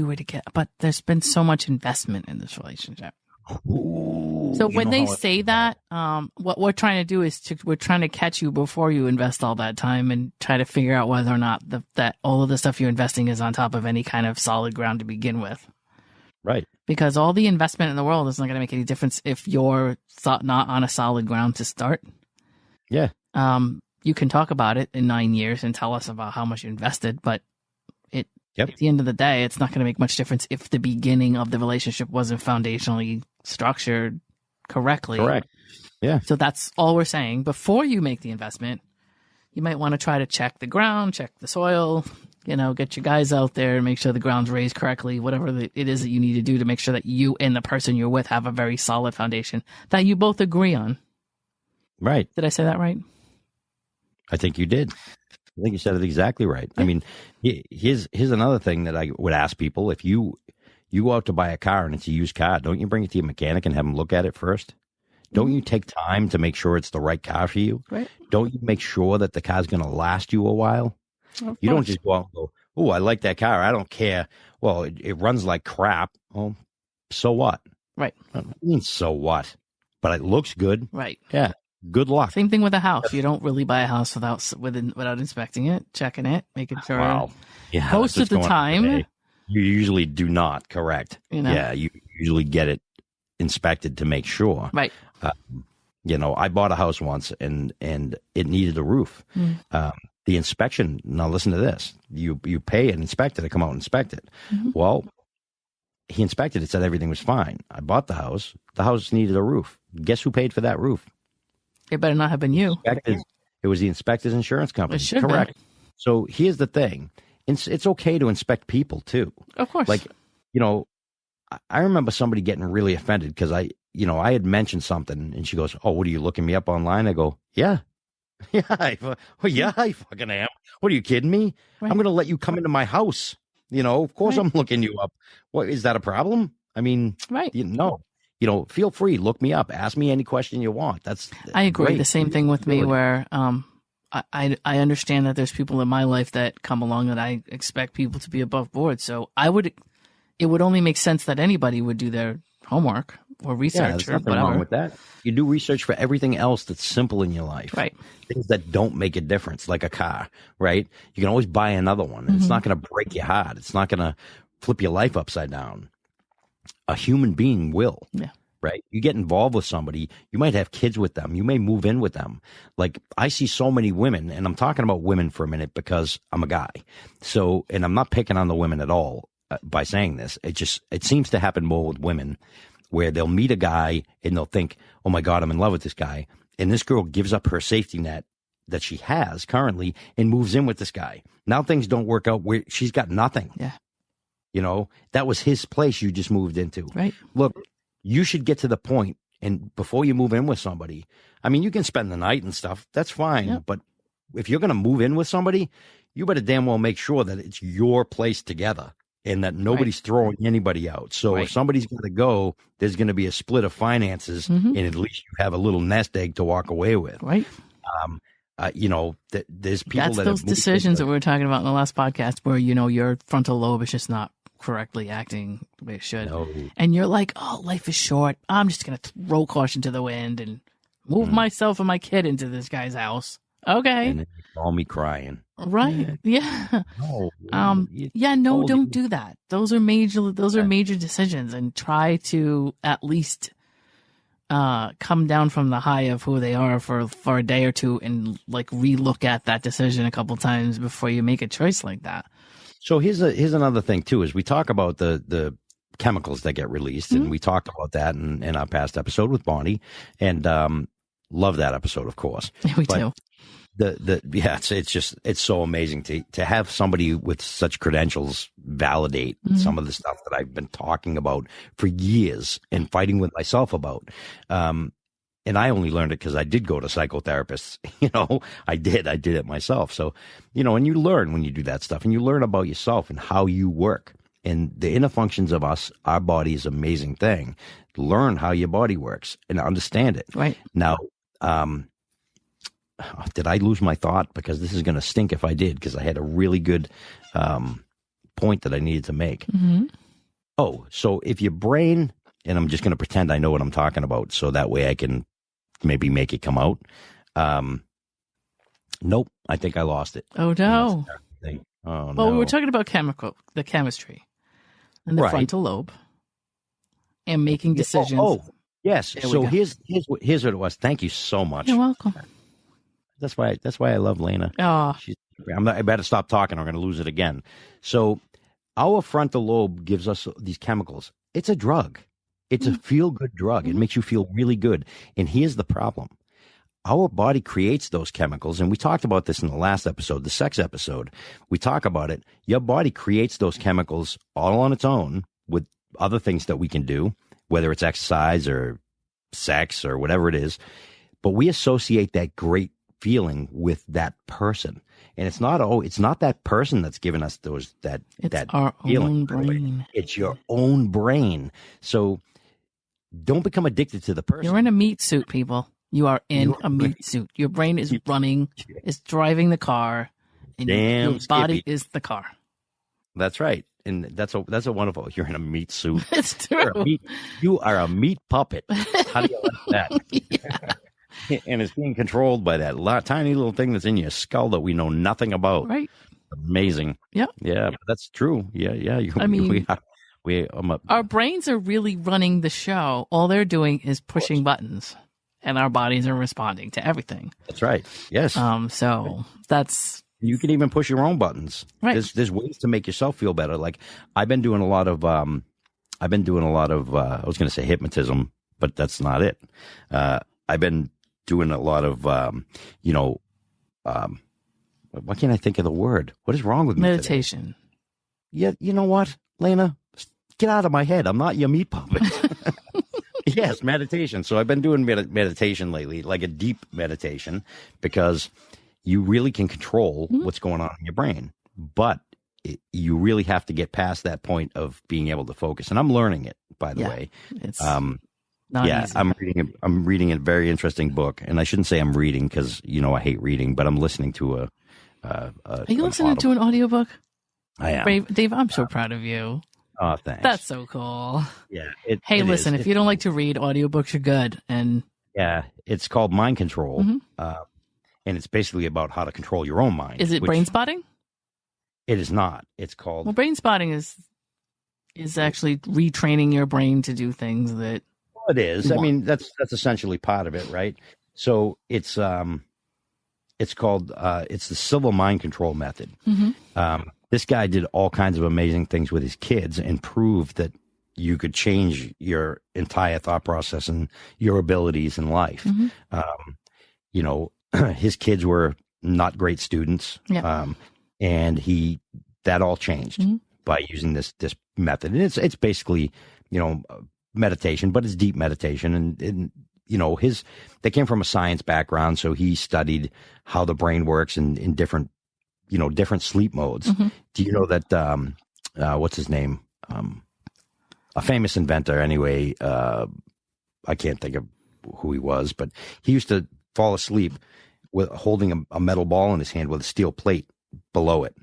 there's been so much investment in this relationship. Ooh, so when they say that, what we're trying to do is we're trying to catch you before you invest all that time and try to figure out whether or not that all of the stuff you're investing is on top of any kind of solid ground to begin with. Right. Because all the investment in the world is not going to make any difference if you're not on a solid ground to start. Yeah. You can talk about it in 9 years and tell us about how much you invested, but at the end of the day, it's not going to make much difference if the beginning of the relationship wasn't foundationally structured correctly. Correct. Yeah. So that's all we're saying. Before you make the investment, you might want to try to check the ground, check the soil, get your guys out there and make sure the ground's raised correctly, whatever it is that you need to do to make sure that you and the person you're with have a very solid foundation that you both agree on. Right. Did I say that right? I think you did. I think you said it exactly right. Yeah. I mean, here's another thing that I would ask people. If you go out to buy a car and it's a used car, don't you bring it to your mechanic and have him look at it first? Don't you take time to make sure it's the right car for you? Right. Don't you make sure that the car's going to last you a while? You don't just go out and go, oh, I like that car. I don't care. Well, it runs like crap. Oh, so what? Right. I mean, so what? But it looks good. Right. Yeah. good luck. Same thing with a house. You don't really buy a house without inspecting it, checking it, making sure. Wow. Yeah. Most of the time, you usually do not. Correct. Yeah. You usually get it inspected to make sure. Right. I bought a house once and it needed a roof. The inspection. Now listen to this. You pay an inspector to come out and inspect it. Well, he inspected it, said everything was fine. I bought the house. The house needed a roof. Guess who paid for that roof? It better not have been you. It was the inspector's insurance company. It should Correct. Be. So here's the thing. It's okay to inspect people too. Of course. Like, I remember somebody getting really offended because I had mentioned something and she goes, "Oh, what are you looking me up online?" I go, "Yeah. Yeah, I fucking am. What, are you kidding me? Right. I'm going to let you come into my house. Of course I'm looking you up. What, is that a problem? I mean, right. Feel free, look me up, ask me any question you want. I agree. Great. The same thing with me where I understand that there's people in my life that come along that I expect people to be above board. So it would only make sense that anybody would do their homework or research or whatever. Wrong with that. You do research for everything else that's simple in your life. Right. Things that don't make a difference, like a car, right? You can always buy another one. And It's not going to break your heart. It's not going to flip your life upside down. A human being will. Yeah. Right. You get involved with somebody, you might have kids with them. You may move in with them. Like, I see so many women, and I'm talking about women for a minute because I'm a guy. So, and I'm not picking on the women at all by saying this. It seems to happen more with women, where they'll meet a guy and they'll think, "Oh my God, I'm in love with this guy." And this girl gives up her safety net that she has currently and moves in with this guy. Now things don't work out where she's got nothing. Yeah. That was his place you just moved into. Right. Look, you should get to the point, and before you move in with somebody, I mean, you can spend the night and stuff. That's fine. Yep. But if you're going to move in with somebody, you better damn well make sure that it's your place together and that nobody's throwing anybody out. So if somebody's going to go, there's going to be a split of finances, and at least you have a little nest egg to walk away with. Right. There's people That's those decisions that we were talking about in the last podcast where, your frontal lobe is just not correctly acting the way it should. No. And you're like, "Oh, life is short. I'm just going to throw caution to the wind and move myself and my kid into this guy's house." Okay. And then you call me crying. Right. Yeah. No. Don't do that. Those are major decisions, and try to at least come down from the high of who they are for a day or two and relook at that decision a couple times before you make a choice like that. So here's another thing too, is we talk about the chemicals that get released, and we talked about that in our past episode with Bonnie, and love that episode, of course. We do. It's so amazing to have somebody with such credentials validate some of the stuff that I've been talking about for years and fighting with myself about. And I only learned it because I did go to psychotherapists. I did it myself. So, and you learn when you do that stuff, and you learn about yourself and how you work and the inner functions of our body is an amazing thing. Learn how your body works and understand it. Right. Now, did I lose my thought? Because this is going to stink if I did, because I had a really good point that I needed to make. Mm-hmm. Oh, so if your brain, and I'm just going to pretend I know what I'm talking about so that way I can maybe make it come out. Nope, I think I lost it. Oh, no. Oh, well, we were talking about the chemistry and the frontal lobe and making decisions. Oh, yes. So here's what it was. Thank you so much. You're welcome. That's why I love Lana. Oh. I better stop talking or I'm going to lose it again. So our frontal lobe gives us these chemicals. It's a drug. It's a feel-good drug. It makes you feel really good. And here's the problem. Our body creates those chemicals, and we talked about this in the last episode, the sex episode. We talk about it. Your body creates those chemicals all on its own with other things that we can do, whether it's exercise or sex or whatever it is. But we associate that great feeling with that person. And it's not that person that's giving us that our feeling. Own brain. It's your own brain. So don't become addicted to the person. You're in a meat suit, people. You are in a meat suit. Your brain is running, is driving the car, and your body is the car. That's right. And that's a wonderful. You're in a meat suit. It's true. You are a meat puppet. How do you like that? Yeah. And it's being controlled by that tiny little thing that's in your skull that we know nothing about. Right. Amazing. Yeah. Yeah, but that's true. Yeah, yeah. I mean, our brains are really running the show. All they're doing is pushing buttons, and our bodies are responding to everything. That's right. Yes. So that's. You can even push your own buttons. Right. There's ways to make yourself feel better. Like I've been doing a lot of I was going to say hypnotism, but that's not it. I've been doing a lot of why can't I think of the word? What is wrong with me? Meditation. Yeah, you know what, Lana? Get out of my head. I'm not your meat puppet. Yes, meditation. So I've been doing meditation lately, like a deep meditation, because you really can control what's going on in your brain. But you really have to get past that point of being able to focus. And I'm learning it, by the way. It's not easy. I'm reading a very interesting book. And I shouldn't say I'm reading because, I hate reading, but I'm listening to Are you listening to an audiobook? I am. Dave, I'm so proud of you. Oh, thanks. That's so cool. Yeah. Listen, if you don't like to read, audiobooks are good. And yeah, it's called Mind Control. And it's basically about how to control your own mind. Is it brain spotting? It is not. It's called... Well, brain spotting is actually retraining your brain to do things that... Well, it is. I mean, that's essentially part of it, right? So it's called... it's the civil mind control method. This guy did all kinds of amazing things with his kids and proved that you could change your entire thought process and your abilities in life. His kids were not great students. Yeah. And that all changed by using this method. And it's basically, meditation, but it's deep meditation. And they came from a science background. So he studied how the brain works in different sleep modes. Do you know that, what's his name? A famous inventor anyway. I can't think of who he was, but he used to fall asleep with holding a metal ball in his hand with a steel plate below it,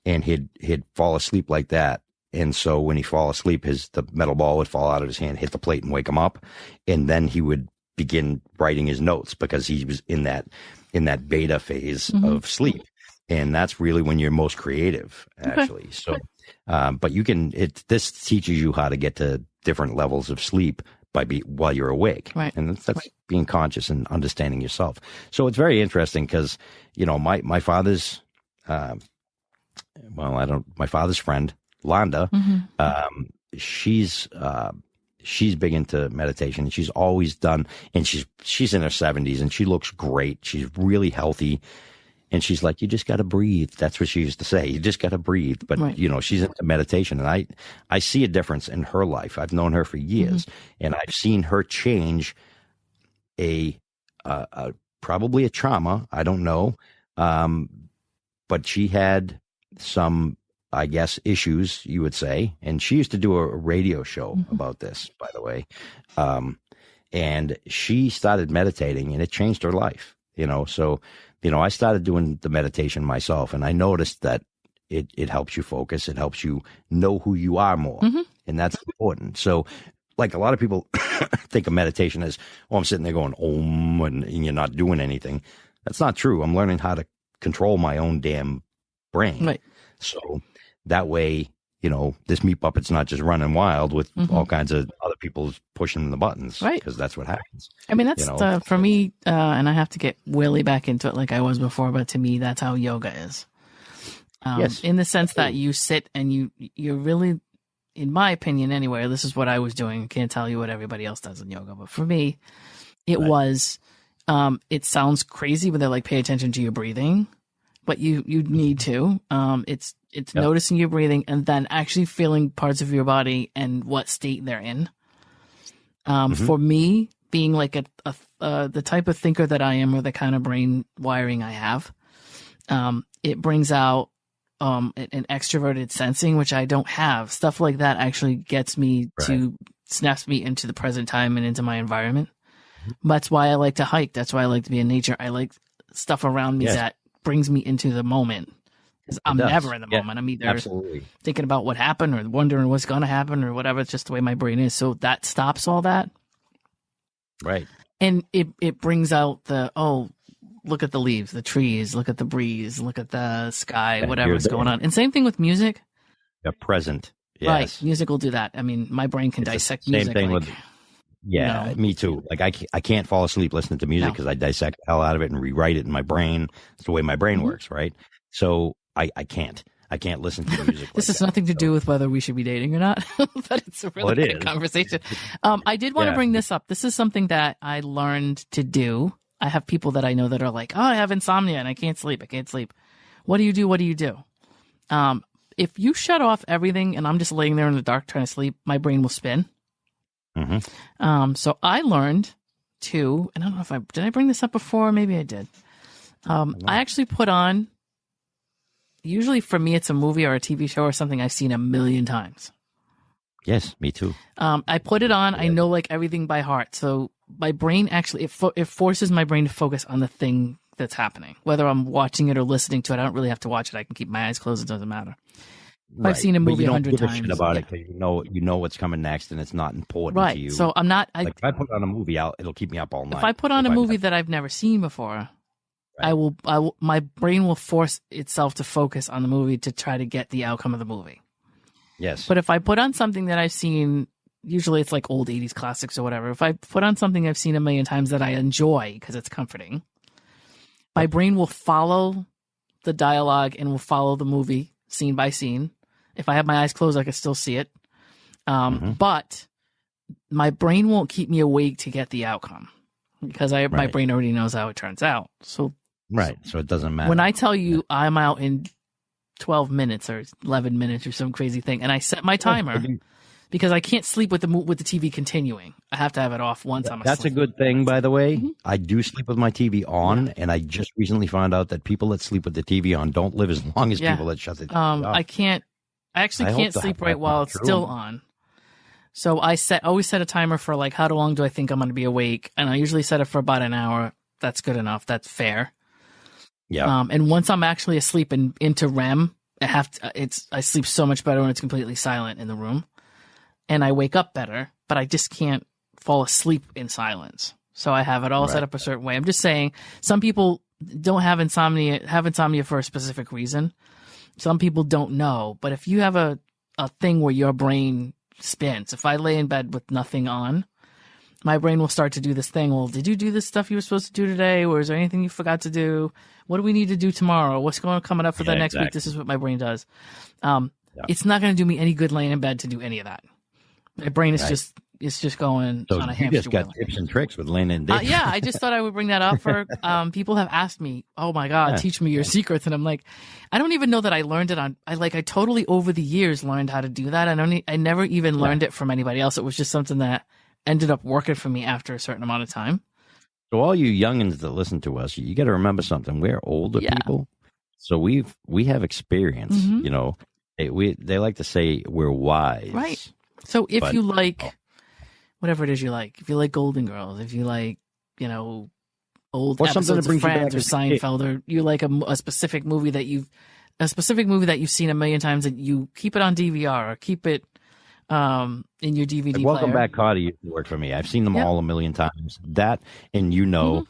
and he'd fall asleep like that. And so when he fall asleep, the metal ball would fall out of his hand, hit the plate, and wake him up, and then he would begin writing his notes because he was in that beta phase of sleep, and that's really when you're most creative, actually. Okay. So, but this teaches you how to get to different levels of sleep while you're awake, right? And that's being conscious and understanding yourself. So it's very interesting because my father's my father's friend Lana, she's big into meditation. She's always done, and she's in her 70s and she looks great. She's really healthy. And she's like, you just got to breathe. That's what she used to say. You just got to breathe. But, she's into meditation. And I see a difference in her life. I've known her for years. And I've seen her change probably a trauma. I don't know. But she had some, I guess, issues, you would say. And she used to do a radio show about this, by the way. And she started meditating, and it changed her life, So... I started doing the meditation myself, and I noticed that it helps you focus. It helps you know who you are more, and that's important. So, like a lot of people think of meditation as, I'm sitting there going, Om, and you're not doing anything. That's not true. I'm learning how to control my own damn brain. Right. So that way, this meat puppet's not just running wild with all kinds of other people pushing the buttons, right? Because that's what happens. I mean, that's for me, and I have to get really back into it like I was before, but to me, that's how yoga is. Yes. In the sense that you sit and you're really, in my opinion anyway, this is what I was doing. I can't tell you what everybody else does in yoga, but for me, it was, it sounds crazy, but they're like, pay attention to your breathing. But you need to. It's noticing your breathing and then actually feeling parts of your body and what state they're in. For me, being like the type of thinker that I am, or the kind of brain wiring I have, it brings out an extroverted sensing, which I don't have. Stuff like that actually gets me snaps me into the present time and into my environment. That's why I like to hike. That's why I like to be in nature. I like stuff around me that brings me into the moment, because I'm never in the moment. I'm either thinking about what happened or wondering what's going to happen or whatever. It's just the way my brain is. So that stops all that. Right. And it brings out look at the leaves, the trees, look at the breeze, look at the sky, whatever's going on. And same thing with music. The present. Yes. Right. Music will do that. I mean, my brain can dissect music. Same thing with, me too. Like I can't fall asleep listening to music because I dissect the hell out of it and rewrite it in my brain. It's the way my brain works, right? So I can't listen to music. This has nothing to do with whether we should be dating or not, but it's a really good conversation. I did want to bring this up. This is something that I learned to do. I have people that I know that are like, oh, I have insomnia and I can't sleep. What do you do? What do you do? If you shut off everything and I'm just laying there in the dark trying to sleep, my brain will spin. Mm-hmm. So I learned to, and I don't know did I bring this up before? Maybe I did. I actually put on, usually for me, it's a movie or a TV show or something I've seen a million times. Yes, me too. I put it on. I know like everything by heart. So my brain actually, it forces my brain to focus on the thing that's happening. Whether I'm watching it or listening to it, I don't really have to watch it. I can keep my eyes closed. It doesn't matter. Right. I've seen a movie 100 times. Shit about it because you know what's coming next and it's not important to you. So I'm not. If I put on a movie, it'll keep me up all night. If I put on a movie that I've never seen before, I will. My brain will force itself to focus on the movie to try to get the outcome of the movie. Yes. But if I put on something that I've seen, usually it's like old 80s classics or whatever. If I put on something I've seen a million times that I enjoy because it's comforting, my brain will follow the dialogue and will follow the movie scene by scene. If I have my eyes closed, I can still see it. But my brain won't keep me awake to get the outcome because my brain already knows how it turns out. So it doesn't matter. When I tell you I'm out in 12 minutes or 11 minutes or some crazy thing, and I set my timer because I can't sleep with the TV continuing. I have to have it off once I'm asleep. That's a good thing, by the way. Mm-hmm. I do sleep with my TV on, and I just recently found out that people that sleep with the TV on don't live as long as people that shut the TV off. I actually can't sleep right while it's still on. So I always set a timer for like how long do I think I'm going to be awake, and I usually set it for about an hour. That's good enough. That's fair. Yeah. And once I'm actually asleep and into REM, I sleep so much better when it's completely silent in the room, and I wake up better. But I just can't fall asleep in silence. So I have it all set up a certain way. I'm just saying, some people don't have insomnia for a specific reason. Some people don't know. But if you have a thing where your brain spins, if I lay in bed with nothing on, my brain will start to do this thing. Well, did you do this stuff you were supposed to do today? Or is there anything you forgot to do? What do we need to do tomorrow? What's coming up for the next week? This is what my brain does. It's not going to do me any good laying in bed to do any of that. My brain is just going on a hamster wheel. You just got tips and tricks with Lana and Dave. I just thought I would bring that up for people have asked me, oh my God, teach me your secrets. And I'm like, I don't even know that I learned it I totally over the years learned how to do that. I never even learned it from anybody else. It was just something that ended up working for me after a certain amount of time. So all you youngins that listen to us, you got to remember something. We're older people, so we have experience. Mm-hmm. You know, they like to say we're wise, right? So if you like whatever it is you like, if you like Golden Girls, if you like old episodes of Friends or Seinfeld, or you like a specific movie that you've seen a million times, and you keep it on DVR or keep it in your DVD player. Welcome Back, Carter used to work for me. I've seen them all a million times. That and All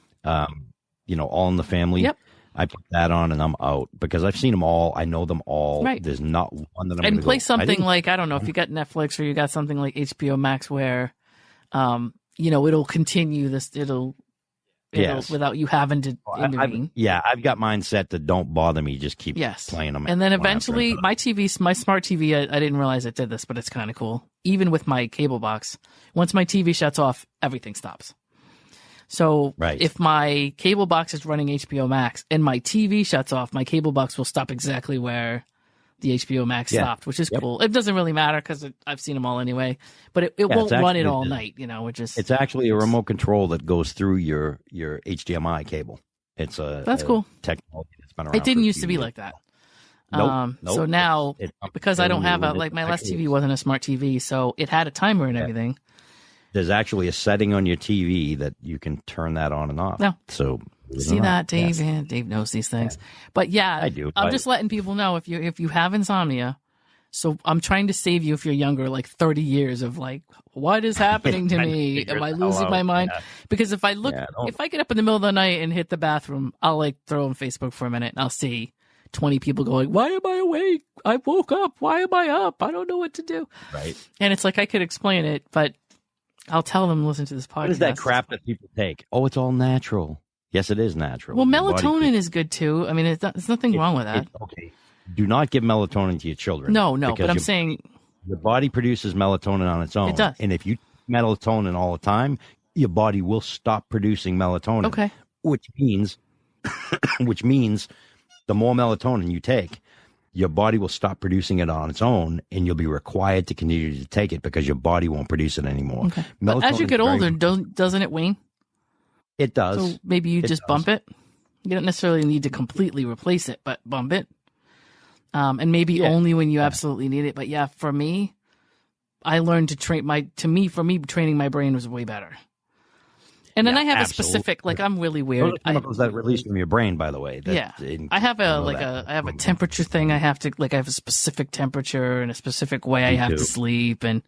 in the Family. Yep. I put that on and I'm out because I've seen them all. I know them all. Right. There's not one that I'm going to play something like, I don't know, if you got Netflix or you got something like HBO Max where, it'll continue this. It'll without you having to intervene. I've got mine set to don't bother me. Just keep playing them. And then eventually my smart TV, I didn't realize it did this, but it's kind of cool. Even with my cable box, once my TV shuts off, everything stops. So if my cable box is running HBO Max and my TV shuts off, my cable box will stop exactly where the HBO Max stopped, which is cool. It doesn't really matter because I've seen them all anyway, but it won't run it all night. It's actually a remote control that goes through your HDMI cable. It's that's cool technology that's been around. It didn't used to be like that. Nope. So now, because I don't have my last TV wasn't a smart TV, so it had a timer and everything. There's actually a setting on your TV that you can turn that on and off. No. So see that, Dave? Yes. Dave knows these things. But I do. I'm just letting people know if you have insomnia, So I'm trying to save you if you're younger, like 30 years of like, what is happening to me? Am I losing my mind? Yeah. Because if I if I get up in the middle of the night and hit the bathroom, I'll like throw on Facebook for a minute and I'll see 20 people going, why am I awake? I woke up. Why am I up? I don't know what to do. Right. And it's like, I could explain it, but I'll tell them, listen to this podcast. What is that crap that people take? Oh, it's all natural. Yes, it is natural. Well, melatonin is good too. I mean, there's nothing wrong with that. Okay. Do not give melatonin to your children. No, but I'm saying your body produces melatonin on its own. It does. And if you take melatonin all the time, your body will stop producing melatonin. Okay. Which means the more melatonin you take, your body will stop producing it on its own, and you'll be required to continue to take it because your body won't produce it anymore. Okay. But as you get older, doesn't it wane? It does. So maybe you just bump it. You don't necessarily need to completely replace it, but bump it. And maybe only when you absolutely need it. But yeah, for me, I learned to train training my brain was way better. And then I have a specific, like, I'm really weird. Those are chemicals that release from your brain, by the way. I have I have a temperature thing. I have a specific temperature and a specific way I have to sleep. And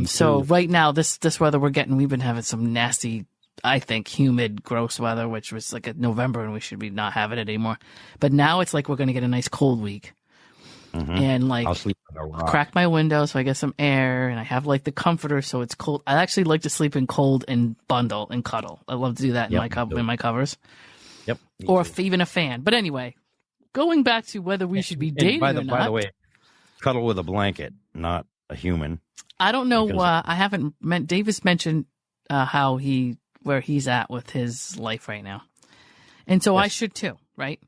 so right now, this weather we've been having some nasty, I think, humid, gross weather, which was like in November, and we should be not having it anymore. But now it's like we're going to get a nice cold week. Mm-hmm. And like, I'll sleep on a rock. Crack my window so I get some air, and I have like the comforter so it's cold. I actually like to sleep in cold and bundle and cuddle. I love to do that in my covers. Yep. Or even a fan. But anyway, going back to whether we should be dating or not. By the way, cuddle with a blanket, not a human. I don't know. I haven't Davis mentioned where he's at with his life right now. And so I should too, right?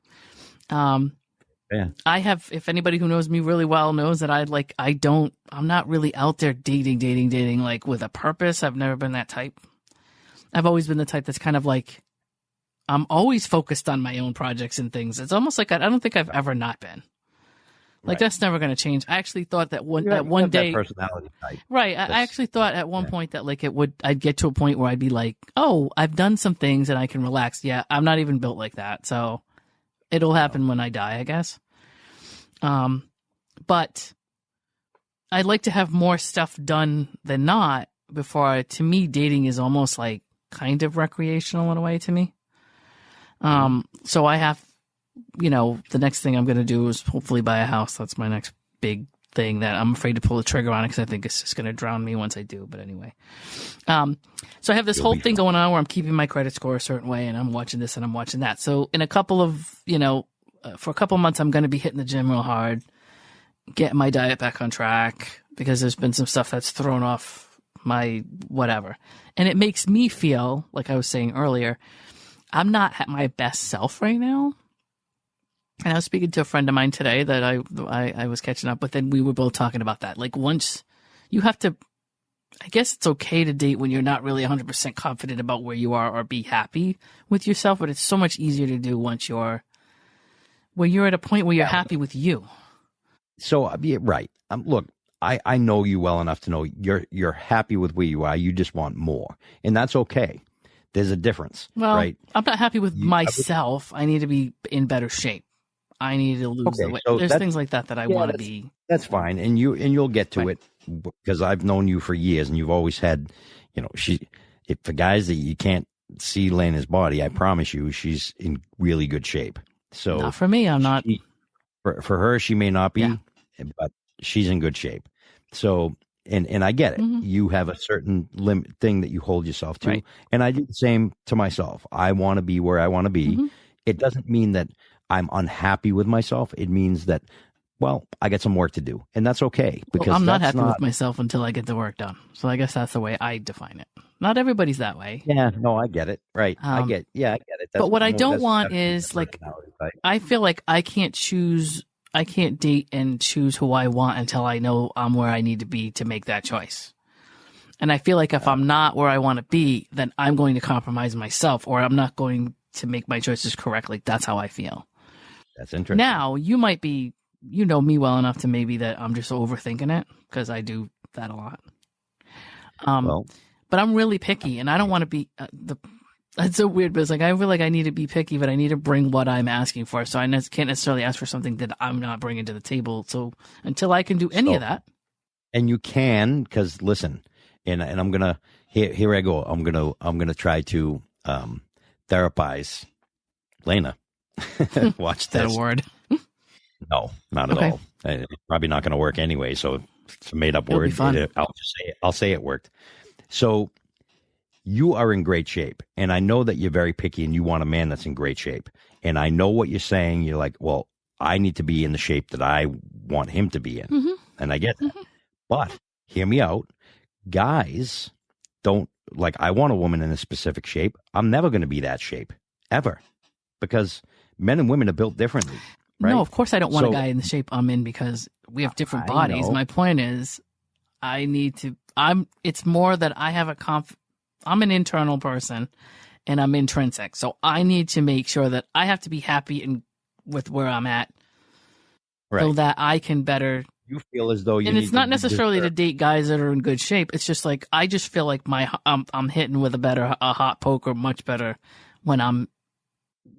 Yeah. I have, if anybody who knows me really well knows that I'm not really out there dating like with a purpose. I've never been that type. I've always been the type that's kind of like, I'm always focused on my own projects and things. It's almost like I don't think I've ever not been. Like, that's never going to change. I actually thought that one day, that personality type. Right. I actually thought at one point that like I'd get to a point where I'd be like, oh, I've done some things and I can relax. Yeah. I'm not even built like that. So it'll happen when I die, I guess. But I'd like to have more stuff done than not to me, dating is almost like kind of recreational in a way to me. So I have, the next thing I'm going to do is hopefully buy a house. That's my next big thing that I'm afraid to pull the trigger on it because I think it's just going to drown me once I do. But anyway, so I have this whole thing going on where I'm keeping my credit score a certain way, and I'm watching this and I'm watching that. So in a couple of, for a couple of months, I'm going to be hitting the gym real hard, getting my diet back on track because there's been some stuff that's thrown off my whatever. And it makes me feel, like I was saying earlier, I'm not at my best self right now. And I was speaking to a friend of mine today that I was catching up with, and we were both talking about that. Like, once you have to, I guess it's okay to date when you're not really 100% confident about where you are or be happy with yourself, but it's so much easier to do once you're at a point where you're happy with you. So, right. Look, I know you well enough to know you're happy with where you are. You just want more, and that's okay. There's a difference, right? I'm not happy with myself. I need to be in better shape. I need to lose the weight. So there's things like that I want to be. That's fine, and you'll get to it because I've known you for years, and you've always had, for guys that you can't see Lana's body, I promise you, she's in really good shape. So not for me, I'm not. For her, she may not be, but she's in good shape. So, and I get it. Mm-hmm. You have a certain limit thing that you hold yourself to, and I do the same to myself. I want to be where I want to be. Mm-hmm. It doesn't mean that I'm unhappy with myself. It means that, I got some work to do, and that's okay. Because I'm not happy with myself until I get the work done. So I guess that's the way I define it. Not everybody's that way. Yeah, no, I get it. Right. I get it. But what I don't want is like, I feel like I can't date and choose who I want until I know I'm where I need to be to make that choice. And I feel like if I'm not where I want to be, then I'm going to compromise myself, or I'm not going to make my choices correctly. That's how I feel. That's interesting. Now, you might be, me well enough to maybe that I'm just overthinking it, because I do that a lot. But I'm really picky, and I don't want to be That's so weird, but it's like I feel like I need to be picky, but I need to bring what I'm asking for. So I can't necessarily ask for something that I'm not bringing to the table. So until I can do any of that, and you can, because listen, and I'm gonna here I go. I'm gonna try to therapize Lana. Watch this. that a word? No, not at all. It's probably not going to work anyway. So it's a made up word. I'll say it worked. So you are in great shape, and I know that you're very picky, and you want a man that's in great shape. And I know what you're saying. You're like, well, I need to be in the shape that I want him to be in, and I get that. But hear me out, guys. Don't like. I want a woman in a specific shape. I'm never going to be that shape ever, because men and women are built differently. Right? No, of course I don't want a guy in the shape I'm in because we have different bodies. My point is, it's more that I have I'm an internal person and I'm intrinsic. So I need to make sure that I have to be happy with where I'm at so that I can better. You feel as though you and it's not necessarily to date guys that are in good shape. It's just like, I just feel like I'm hitting with a hot poker much better when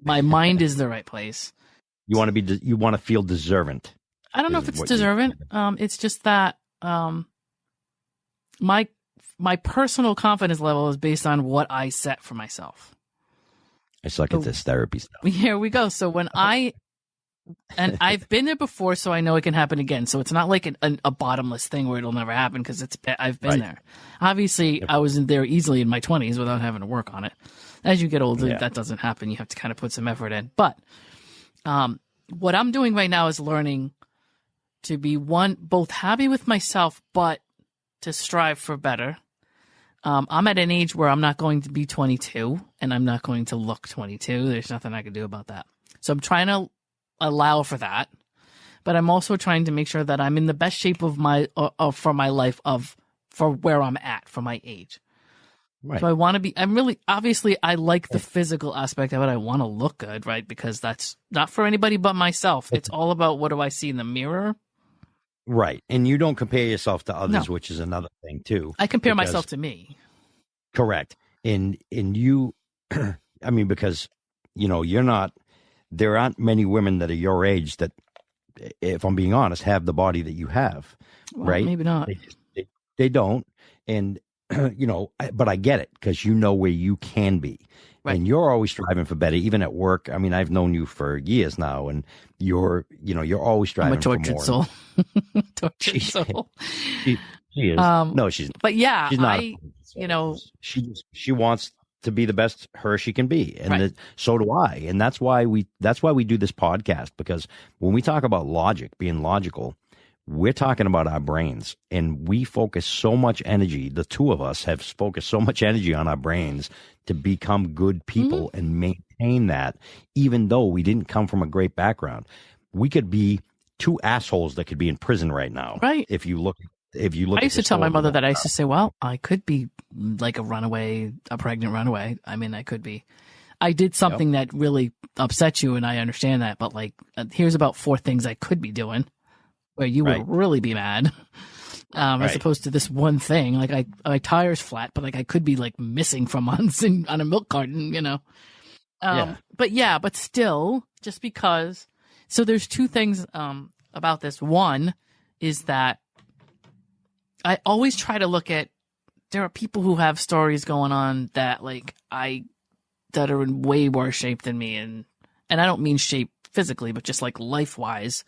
my mind is the right place. You want to feel deserving. I don't know if it's deserving. It's just that my personal confidence level is based on what I set for myself. I suck at this therapy stuff. Here we go. So when and I've been there before, so I know it can happen again. So it's not like a bottomless thing where it'll never happen because I've been there. Obviously, I was in there easily in my 20s without having to work on it. As you get older, that doesn't happen. You have to kind of put some effort in. But what I'm doing right now is learning to be both happy with myself, but to strive for better. I'm at an age where I'm not going to be 22 and I'm not going to look 22. There's nothing I can do about that. So I'm trying to allow for that, but I'm also trying to make sure that I'm in the best shape for my life for where I'm at, for my age. Right. So I want to be, obviously I like the physical aspect of it. I want to look good, right? Because that's not for anybody but myself. It's all about what do I see in the mirror? Right. And you don't compare yourself to others, which is another thing too. I compare myself to me. Correct. And you, I mean, because, there aren't many women that are your age that, if I'm being honest, have the body that you have, right? Maybe not. They don't. And, but I get it because you know where you can be. Right. And you're always striving for better, even at work. I mean, I've known you for years now, and you're always striving for more. I'm a tortured soul. Tortured soul. She is. No, she's not. But yeah, she's not. She wants to be the best she can be, and so do I. And that's why we do this podcast, because when we talk about logic, being logical, we're talking about our brains, and we focus so much energy. The two of us have focused so much energy on our brains to become good people and maintain that, even though we didn't come from a great background. We could be two assholes that could be in prison right now. Right. If you look, I used to tell my mother that. I used to say, well, I could be like a pregnant runaway. I mean, I could be. I did something that really upset you, and I understand that. But here's about 4 things I could be doing where you would really be mad, as opposed to this one thing. Like my tire's flat, but I could be missing for months on a milk carton, But still, just because. So there's 2 things about this. One is that I always try to look at, there are people who have stories going on that that are in way worse shape than me, and I don't mean shape physically, but just life wise.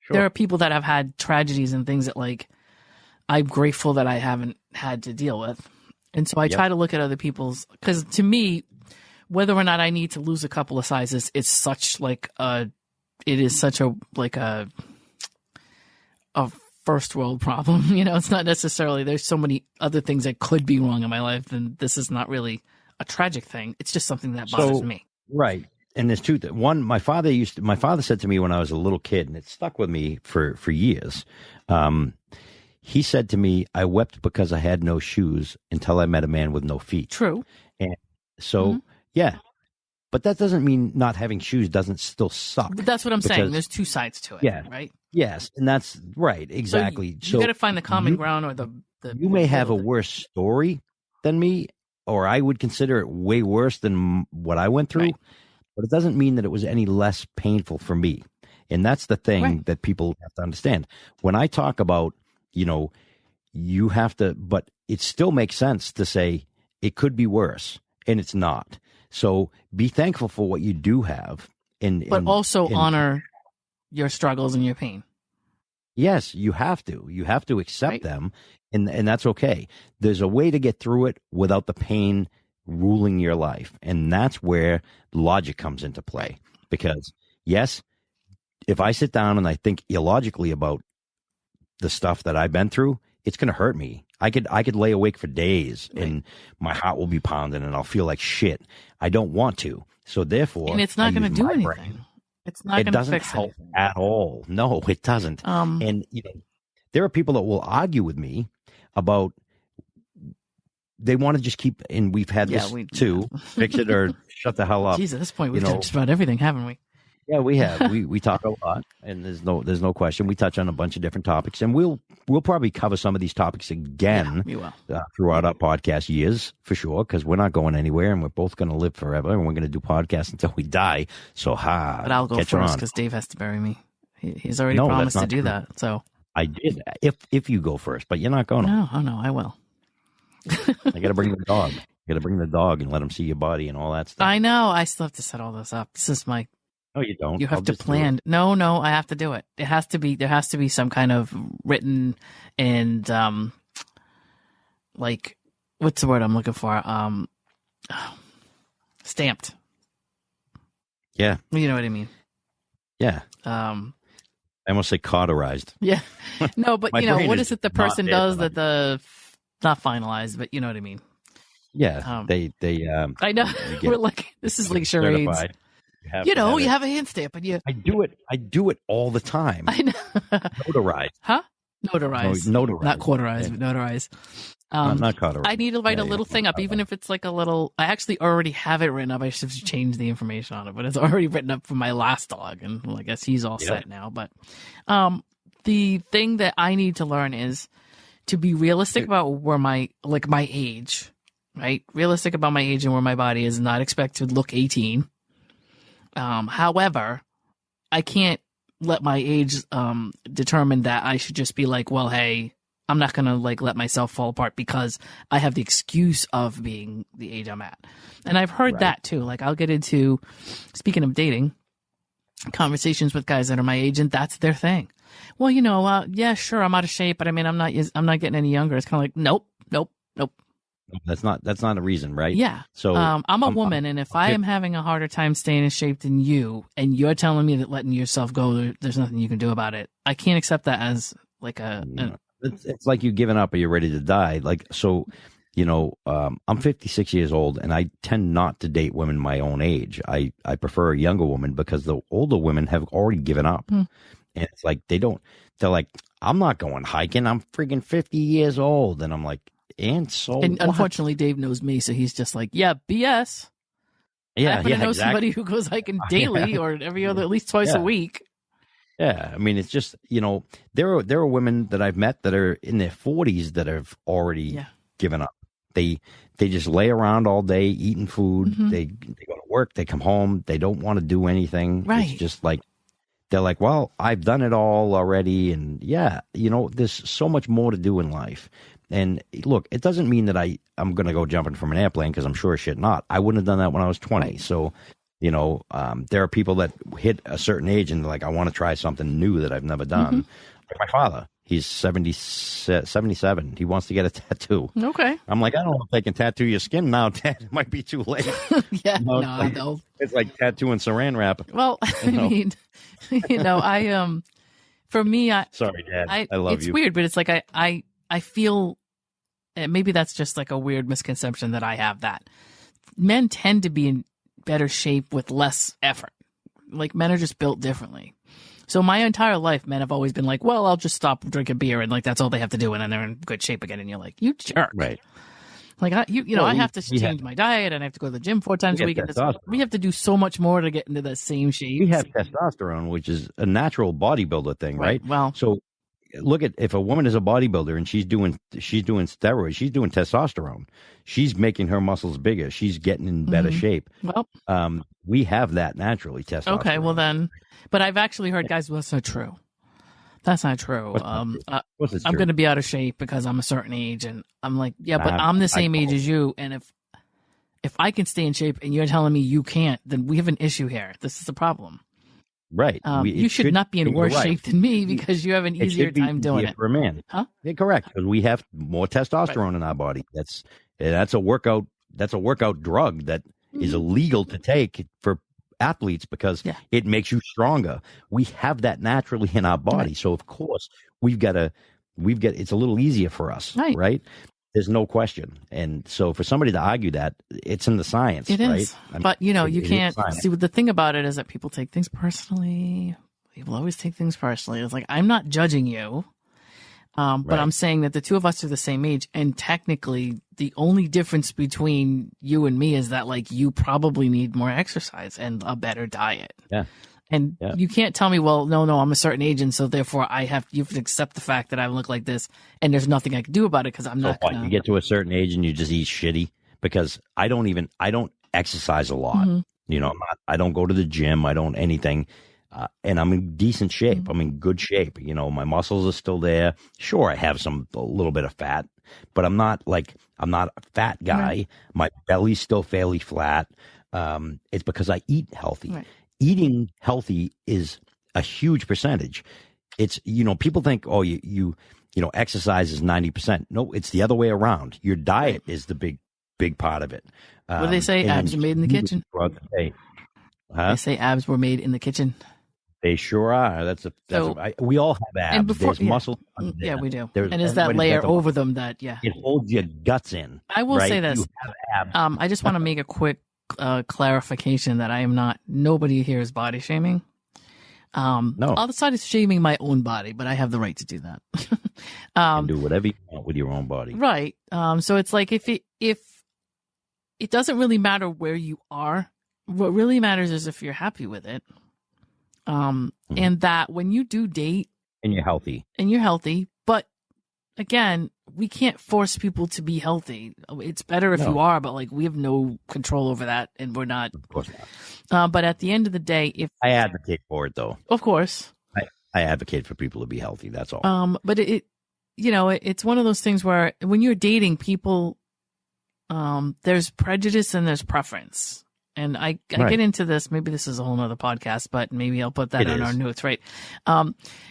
Sure. There are people that have had tragedies and things that I'm grateful that I haven't had to deal with. And so I try to look at other people's, because to me, whether or not I need to lose a couple of sizes, it's such it is such a first world problem. It's not necessarily, there's so many other things that could be wrong in my life, and this is not really a tragic thing. It's just something that bothers me. Right. And there's 2 things. One, my father said to me when I was a little kid, and it stuck with me for years. He said to me, I wept because I had no shoes until I met a man with no feet. True. And so, but that doesn't mean not having shoes doesn't still suck. But that's what I'm saying. There's 2 sides to it. Yeah. Right. Yes. And that's right. Exactly. So you got to find the common ground, or the you may have a worse story than me, or I would consider it way worse than what I went through, Right. but it doesn't mean that it was any less painful for me. And that's the thing Right. that people have to understand. When I talk about, you have to, but it still makes sense to say it could be worse, and it's not. So be thankful for what you do have. But also honor your struggles and your pain. Yes, you have to. You have to accept Right. them, and that's okay. There's a way to get through it without the pain ruling your life, and that's where logic comes into play. Because yes, if I sit down and I think illogically about the stuff that I've been through, it's going to hurt me. I could lay awake for days, and my heart will be pounding, and I'll feel like shit. I don't want to, so therefore, And it's not going to do anything. Brain. It's not going to fix help anything at all. No, it doesn't. And there are people that will argue with me about they want to just keep. And we've had this too. Fix it or shut the hell up. Jeez, at this point, we've done just about everything, haven't we? Yeah, we have. we talk a lot, and there's no question. We touch on a bunch of different topics, and we'll probably cover some of these topics again throughout our podcast years for sure, because we're not going anywhere, and we're both going to live forever, and we're going to do podcasts until we die. So but I'll go first because Dave has to bury me. He's already promised to do that. So I did. If you go first, but you're not going to. No, I will. I got to bring the dog. Got to bring the dog and let him see your body and all that stuff. I know. I still have to set all this up. This is my. No, you don't. You have to plan. No, I have to do it. It has to be. There has to be some kind of written and like, what's the word I'm looking for? Stamped. Yeah. You know what I mean? Yeah. I almost say cauterized. Yeah. No, but what is it the person does that not finalized, but you know what I mean? Yeah. They I know. We're like, this is like charades. Certified. You have a hand stamp, and I do it all the time. I know. Notarized. Huh? Notarized. Notarized. Not quarterized, but notarized. Not cauterized. I need to write a little thing up, even if it's like a little. I actually already have it written up. I just have to change the information on it, but it's already written up for my last dog, and I guess he's all set now. But the thing that I need to learn is to be realistic about where my age, right? Realistic about my age and where my body is, not expect to look 18. However, I can't let my age determine that I should just be like, well, hey, I'm not going to let myself fall apart because I have the excuse of being the age I'm at. And I've heard that too. I'll get into, speaking of dating, conversations with guys that are my age, and that's their thing. Well, yeah, sure, I'm out of shape, but I mean, I'm not getting any younger. It's kind of like, nope. That's not a reason, right? Yeah. So I'm a woman, and if I am having a harder time staying in shape than you, and you're telling me that letting yourself go, there's nothing you can do about it, I can't accept that as it's like you giving up or you're ready to die. I'm 56 years old, and I tend not to date women my own age. I prefer a younger woman because the older women have already given up, and it's like they're like, I'm not going hiking. I'm freaking 50 years old, and I'm like. And unfortunately, Dave knows me, so he's just like, yeah, BS. Yeah, I happen to know somebody who goes hiking daily or every other, at least twice a week. Yeah, I mean, it's just there are women that I've met that are in their 40s that have already given up. They just lay around all day eating food. Mm-hmm. They go to work. They come home. They don't want to do anything. Right. It's just like they're like, well, I've done it all already, and there's so much more to do in life. And look, it doesn't mean that I'm going to go jumping from an airplane because I'm sure as shit not. I wouldn't have done that when I was 20. Right. So, there are people that hit a certain age and they're like, I want to try something new that I've never done. Mm-hmm. Like my father, he's 77. He wants to get a tattoo. Okay. I'm like, I don't know if they can tattoo your skin now, Dad. It might be too late. Yeah, no. It's like tattooing saran wrap. Well, I mean, for me, sorry, Dad. I love it's you. It's weird, but it's like I feel. Maybe that's just like a weird misconception that I have, that men tend to be in better shape with less effort. Like, men are just built differently. So my entire life, men have always been like, well, I'll just stop drinking beer, and that's all they have to do, and then they're in good shape again. And you're like, you jerk. Right. Like, I have to change my diet, and I have to go to the gym 4 times a week. We have to do so much more to get into the same shape. We have testosterone, which is a natural bodybuilder thing, right? Well, so look at if a woman is a bodybuilder and she's doing steroids, she's doing testosterone, she's making her muscles bigger, she's getting in better shape. Well, we have that naturally, testosterone. Okay, well then, but I've actually heard guys, well, that's not true. That's not true. I'm going to be out of shape because I'm a certain age, and I'm like, yeah, but I'm the same age as you, and if I can stay in shape and you're telling me you can't, then we have an issue here. This is the problem. Right. You should not be in worse shape than me because you have an easier time doing it. For a man. Huh? Yeah, correct. Because we have more testosterone in our body. That's a workout drug that is illegal to take for athletes because it makes you stronger. We have that naturally in our body. So of course it's a little easier for us, right? There's no question. And so for somebody to argue that, it's in the science, it right? is. But, you can't see the thing about it is that people take things personally. People always take things personally. It's like, I'm not judging you. But I'm saying that the two of us are the same age. And technically, the only difference between you and me is that, like, you probably need more exercise and a better diet. Yeah. And you can't tell me, well, no, I'm a certain age, and so therefore you have to accept the fact that I look like this, and there's nothing I can do about it because I'm not. You get to a certain age and you just eat shitty because I don't exercise a lot. I don't go to the gym. I don't anything, and I'm in decent shape. I'm in good shape. My muscles are still there. Sure, I have a little bit of fat, but I'm not a fat guy. Right. My belly's still fairly flat. It's because I eat healthy. Right. Eating healthy is a huge percentage. It's, people think, oh, you exercise is 90%. No, it's the other way around. Your diet is the big part of it. What do they say? Abs are made in the kitchen. They say abs were made in the kitchen. They sure are. We all have abs. There's muscle. Yeah, we do. And is that layer over them that, it holds your guts in. I will say this. I just want to make a quick clarification that I am not. Nobody here is body shaming. No. Outside of shaming my own body, but I have the right to do that. You can do whatever you want with your own body. Right. So it's like if it doesn't really matter where you are, what really matters is if you're happy with it. And that when you do date and you're healthy, but again, we can't force people to be healthy. It's better if you are, but like we have no control over that, and we're not. Of course not. But at the end of the day, if I advocate for it, though, of course, I advocate for people to be healthy. That's all. But it's one of those things where when you're dating people, there's prejudice and there's preference. And I get into this. Maybe this is a whole nother podcast, but maybe I'll put that on our notes, right?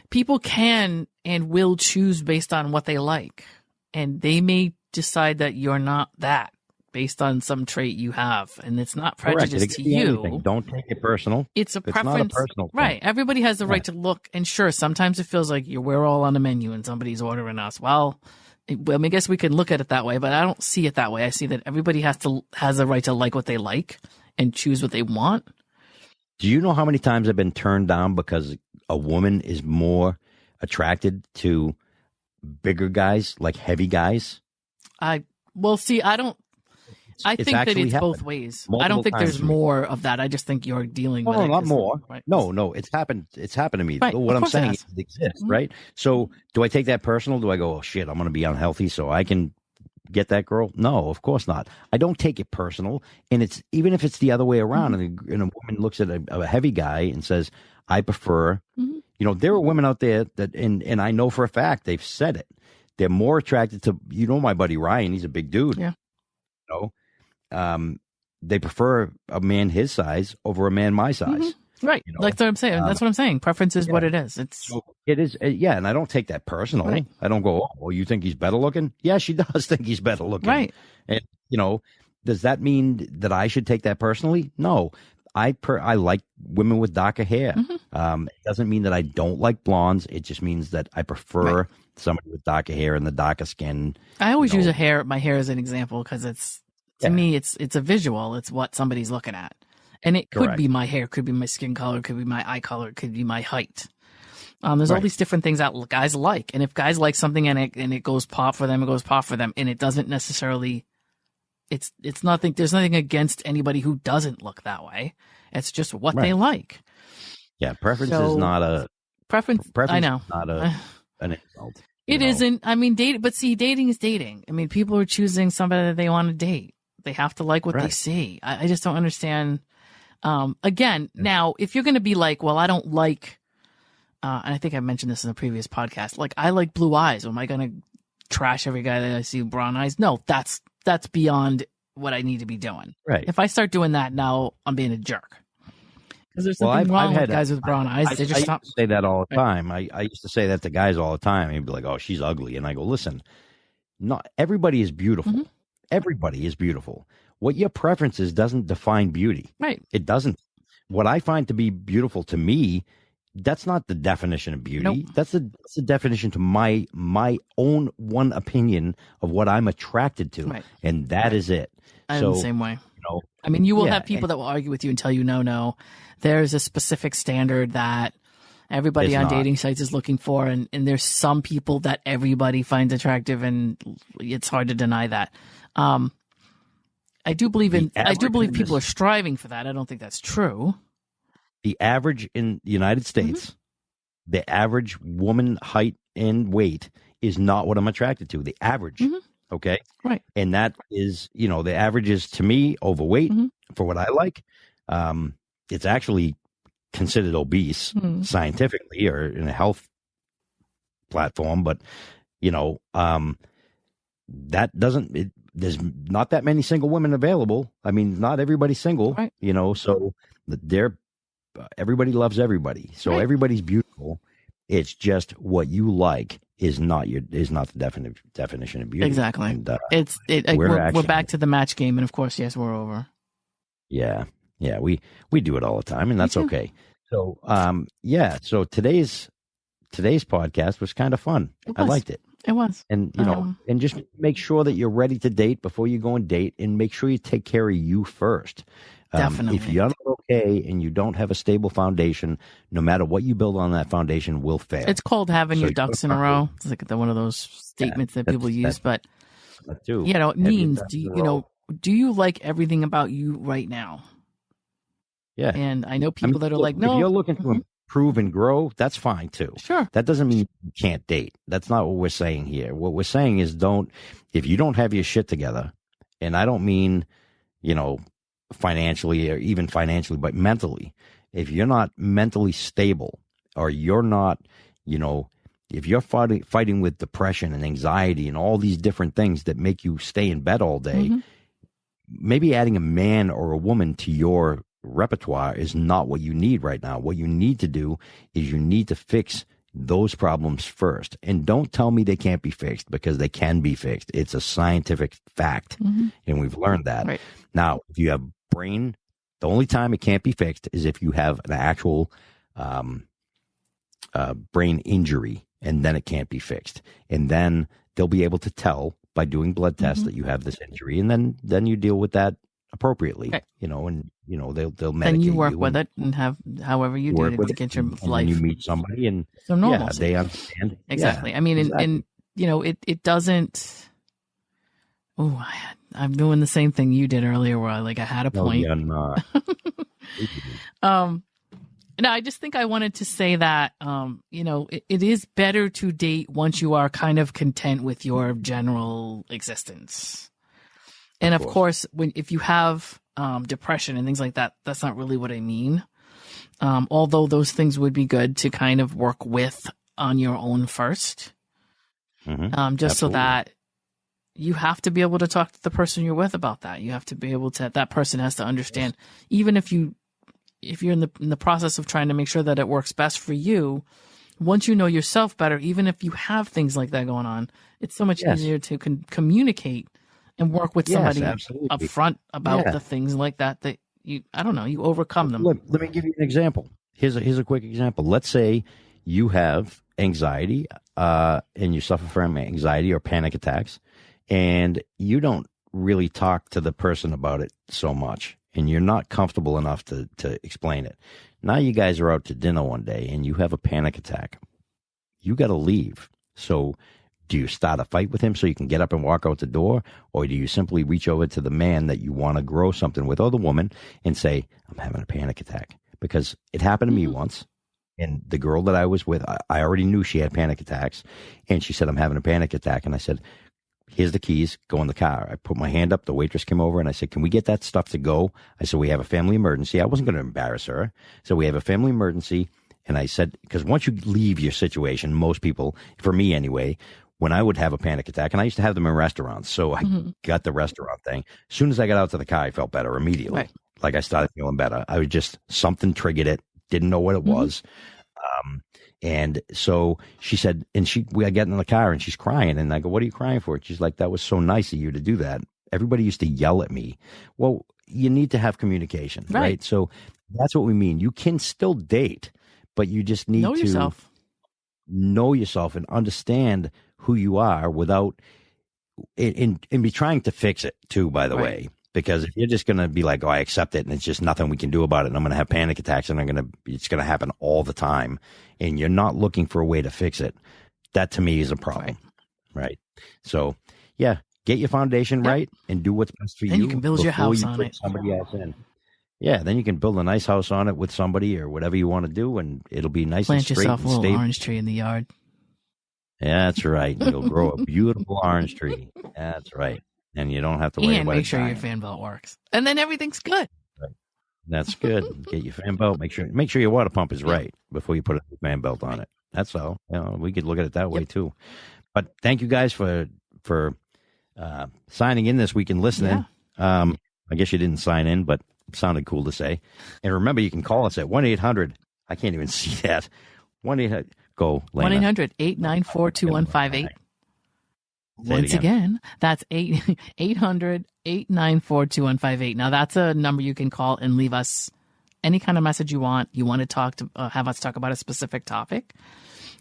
People can and will choose based on what they like. And they may decide that you're not that based on some trait you have. And it's not prejudice to you. Anything. Don't take it personal. It's a preference. Not a personal thing. Right. Everybody has the right to look. And sure, sometimes it feels like we're all on the menu and somebody's ordering us. Well, I guess we can look at it that way, but I don't see it that way. I see that everybody has a right to like what they like and choose what they want. Do you know how many times I've been turned down because a woman is more attracted to bigger guys, like heavy guys? I think that it's both ways. I don't think there's more of that. I just think you're dealing with it. No, not more. Right? No, it's happened. It's happened to me. Right. What I'm saying is it exists, right? So do I take that personal? Do I go, oh shit, I'm going to be unhealthy so I can get that girl? No, of course not. I don't take it personal. And it's even if it's the other way around, and a woman looks at a heavy guy and says, I prefer, there are women out there that, and I know for a fact they've said it. They're more attracted to, my buddy Ryan, he's a big dude. Yeah. They prefer a man his size over a man my size. Right. That's what I'm saying. That's what I'm saying. Preference is what it is. It is. Yeah. And I don't take that personal. Right. I don't go, oh, well, you think he's better looking? Yeah, she does think he's better looking. Right. And, does that mean that I should take that personally? No. I like women with darker hair. It doesn't mean that I don't like blondes. It just means that I prefer somebody with darker hair and the darker skin. I always use my hair as an example because to me, it's a visual. It's what somebody's looking at. And it could be my hair, could be my skin color, could be my eye color, could be my height. There's all these different things that guys like. And if guys like something and it goes pop for them, it goes pop for them. And it doesn't necessarily, it's nothing, there's nothing against anybody who doesn't look that way. It's just what they like. Yeah. Preference is not a preference. I know. Is not a, an insult. It isn't. I mean, dating is dating. I mean, people are choosing somebody that they want to date. They have to like what they see. I just don't understand. Again, now, if you're going to be like, well, I don't like, and I think I mentioned this in a previous podcast, like, I like blue eyes. Am I going to trash every guy that I see with brown eyes? No, that's beyond what I need to be doing. Right. If I start doing that now, I'm being a jerk. Because there's something wrong with guys with brown eyes. They just stop. I used to say that all the time. I used to say that to guys all the time. And he'd be like, oh, she's ugly. And I go, listen, not everybody is beautiful. Mm-hmm. Everybody is beautiful. What your preference is doesn't define beauty. Right. It doesn't. What I find to be beautiful to me, that's not the definition of beauty. Nope. That's the definition to my own one opinion of what I'm attracted to. Right. And that is it. I'm the same way. I mean, you will have people that will argue with you and tell you, no, there's a specific standard that everybody on dating sites is looking for. And there's some people that everybody finds attractive, and it's hard to deny that. I do believe people are striving for that. I don't think that's true. The average in the United States, the average woman height and weight is not what I'm attracted to. The average. Okay. Right. And that is, the average is, to me, overweight for what I like. It's actually considered obese scientifically or in a health platform. But, that doesn't, there's not that many single women available. I mean, not everybody's single, right. So everybody loves everybody. So everybody's beautiful. It's just what you like is not the definition of beauty. Exactly. And, we're back to the match game, and of course, yes, we're over. Yeah, we do it all the time, and that's okay. So, so today's podcast was kind of fun. I liked it. It was, and and just make sure that you're ready to date before you go and date, and make sure you take care of you first. Definitely. If you're not okay and you don't have a stable foundation, no matter what you build on that foundation will fail. It's called having your ducks in a row. It's like one of those statements that people use, but it means, do you like everything about you right now? Yeah. And I know people that are like, no. If you're looking to improve and grow, that's fine too. Sure. That doesn't mean you can't date. That's not what we're saying here. What we're saying is if you don't have your shit together, and I don't mean, financially or even financially, but mentally, if you're not mentally stable, or you're not, if you're fighting with depression and anxiety and all these different things that make you stay in bed all day, maybe adding a man or a woman to your repertoire is not what you need right now. What you need to do is you need to fix those problems first. And don't tell me they can't be fixed, because they can be fixed. It's a scientific fact. And we've learned that. Right. Now, if you have brain, the only time it can't be fixed is if you have an actual brain injury, and then it can't be fixed. And then they'll be able to tell by doing blood tests that you have this injury, and then you deal with that appropriately. Okay. They'll medicate then you work you with it and have however you do to get your life. And you meet somebody, and so normal. They understand exactly. I mean, and it doesn't. Oh, I'm doing the same thing you did earlier, where I had a point. No, you're not. No, I just think I wanted to say that, it is better to date once you are kind of content with your general existence. And of course, if you have depression and things like that, that's not really what I mean. Although those things would be good to kind of work with on your own first, just Absolutely. So that you have to be able to talk to the person you're with about that. You have to be able to. That person has to understand, even if you're in the process of trying to make sure that it works best for you. Once you know yourself better, even if you have things like that going on, it's so much easier to communicate and work with somebody up front about the things like that you overcome them. Let me give you an example. Here's a quick example. Let's say you have anxiety, and you suffer from anxiety or panic attacks, and you don't really talk to the person about it so much, and you're not comfortable enough to explain it. Now you guys are out to dinner one day, and you have a panic attack. You got to leave. So do you start a fight with him so you can get up and walk out the door? Or do you simply reach over to the man that you want to grow something with, or the woman, and say, I'm having a panic attack? Because it happened to me once, And the girl that I was with, I already knew she had panic attacks. And she said, I'm having a panic attack. And I said, here's the keys, go in the car. I put my hand up. The waitress came over and I said, can we get that stuff to go? I said, we have a family emergency. I wasn't going to embarrass her. So we have a family emergency. And I said, because once you leave your situation, most people, for me anyway, when I would have a panic attack, and I used to have them in restaurants, so I got the restaurant thing. As soon as I got out to the car, I felt better immediately. Right. Like I started feeling better. I was just, something triggered it, didn't know what it was. And so she said, we got in the car and she's crying. And I go, what are you crying for? She's like, that was so nice of you to do that. Everybody used to yell at me. Well, you need to have communication, right? So that's what we mean. You can still date, but you just need to know yourself and understand who you are without and be trying to fix it too, by the way. Because if you're just going to be like, oh, I accept it and it's just nothing we can do about it and I'm going to have panic attacks and it's going to happen all the time and you're not looking for a way to fix it, that to me is a problem. Right? So, yeah, get your foundation right and do what's best for you. Then you can build your house on it. Somebody else in. Yeah, then you can build a nice house on it with somebody or whatever you want to do and it'll be nice and straight. Plant yourself and a little stable. orange tree in the yard. Yeah, that's right. You'll grow a beautiful orange tree. That's right. And you don't have to worry about it. And make sure your fan belt works. And then everything's good. Right. That's good. Get your fan belt. Make sure your water pump is right before you put a fan belt on it. That's all. We could look at it that way too. But thank you guys for signing in this week and listening. Yeah. I guess you didn't sign in, but it sounded cool to say. And remember, you can call us at 1-800. I can't even see that. 1-800. Go, Lana. 1-800-894-2158. Once again, that's 800-894-2158. Now, that's a number you can call and leave us any kind of message you want. You want to have us talk about a specific topic,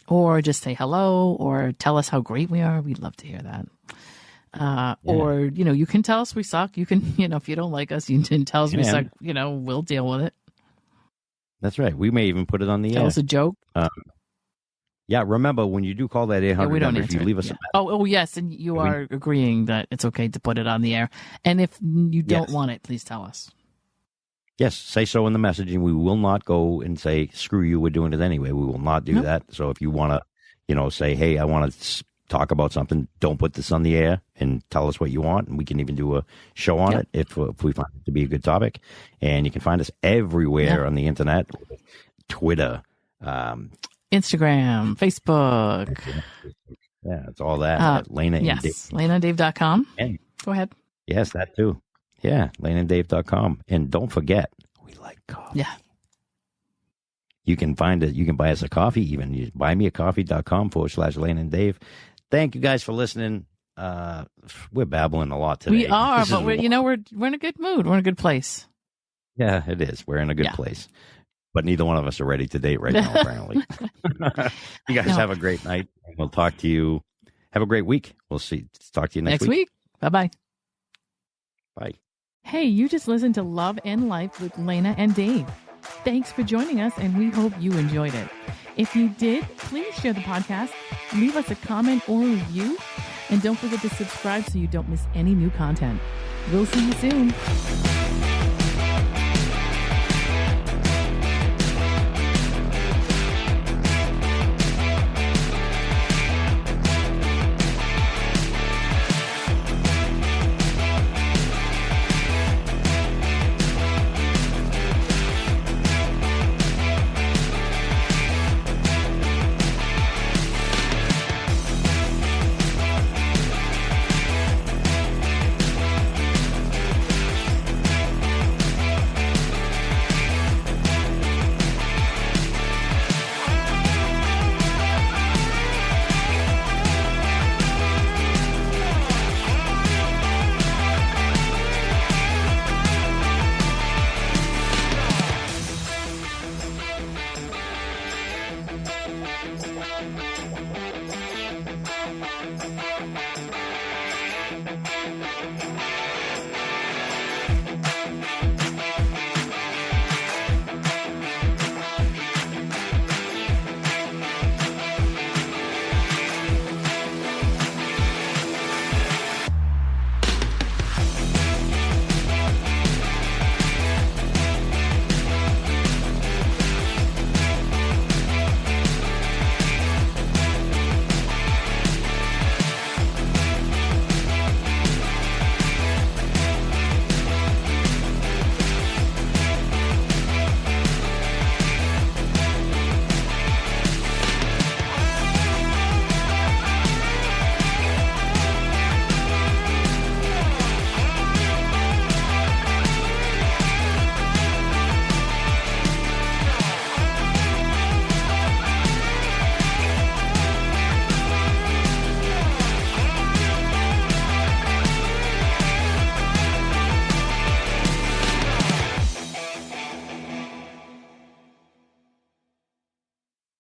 or just say hello, or tell us how great we are. We'd love to hear that. Or, you can tell us we suck. You can, if you don't like us, you can tell us we suck. We'll deal with it. That's right. We may even put it on the air. Tell us a joke. Yeah, remember, when you do call that 800 we don't number, if you leave us a message. Oh, yes, and you are agreeing that it's okay to put it on the air. And if you don't want it, please tell us. Yes, say so in the message, and we will not go and say, screw you, we're doing it anyway. We will not do that. So if you want to, say, hey, I want to talk about something, don't put this on the air, and tell us what you want, and we can even do a show on it if we find it to be a good topic. And you can find us everywhere on the internet, Twitter, Instagram, Facebook. Yeah, it's all that. Lana and Dave. Yes, LanaandDave.com. And, go ahead. Yes, that too. Yeah, LanaandDave.com. And don't forget, we like coffee. Yeah. You can find it. You can buy us a coffee even. You buymeacoffee.com/Lana and Dave. Thank you guys for listening. We're babbling a lot today. We are, but we're in a good mood. We're in a good place. Yeah, it is. We're in a good place. But neither one of us are ready to date right now, apparently. You guys have a great night. We'll talk to you. Have a great week. We'll talk to you next week. Bye-bye. Bye. Hey, you just listened to Love and Life with Lana and Dave. Thanks for joining us, and we hope you enjoyed it. If you did, please share the podcast, leave us a comment or review, and don't forget to subscribe so you don't miss any new content. We'll see you soon.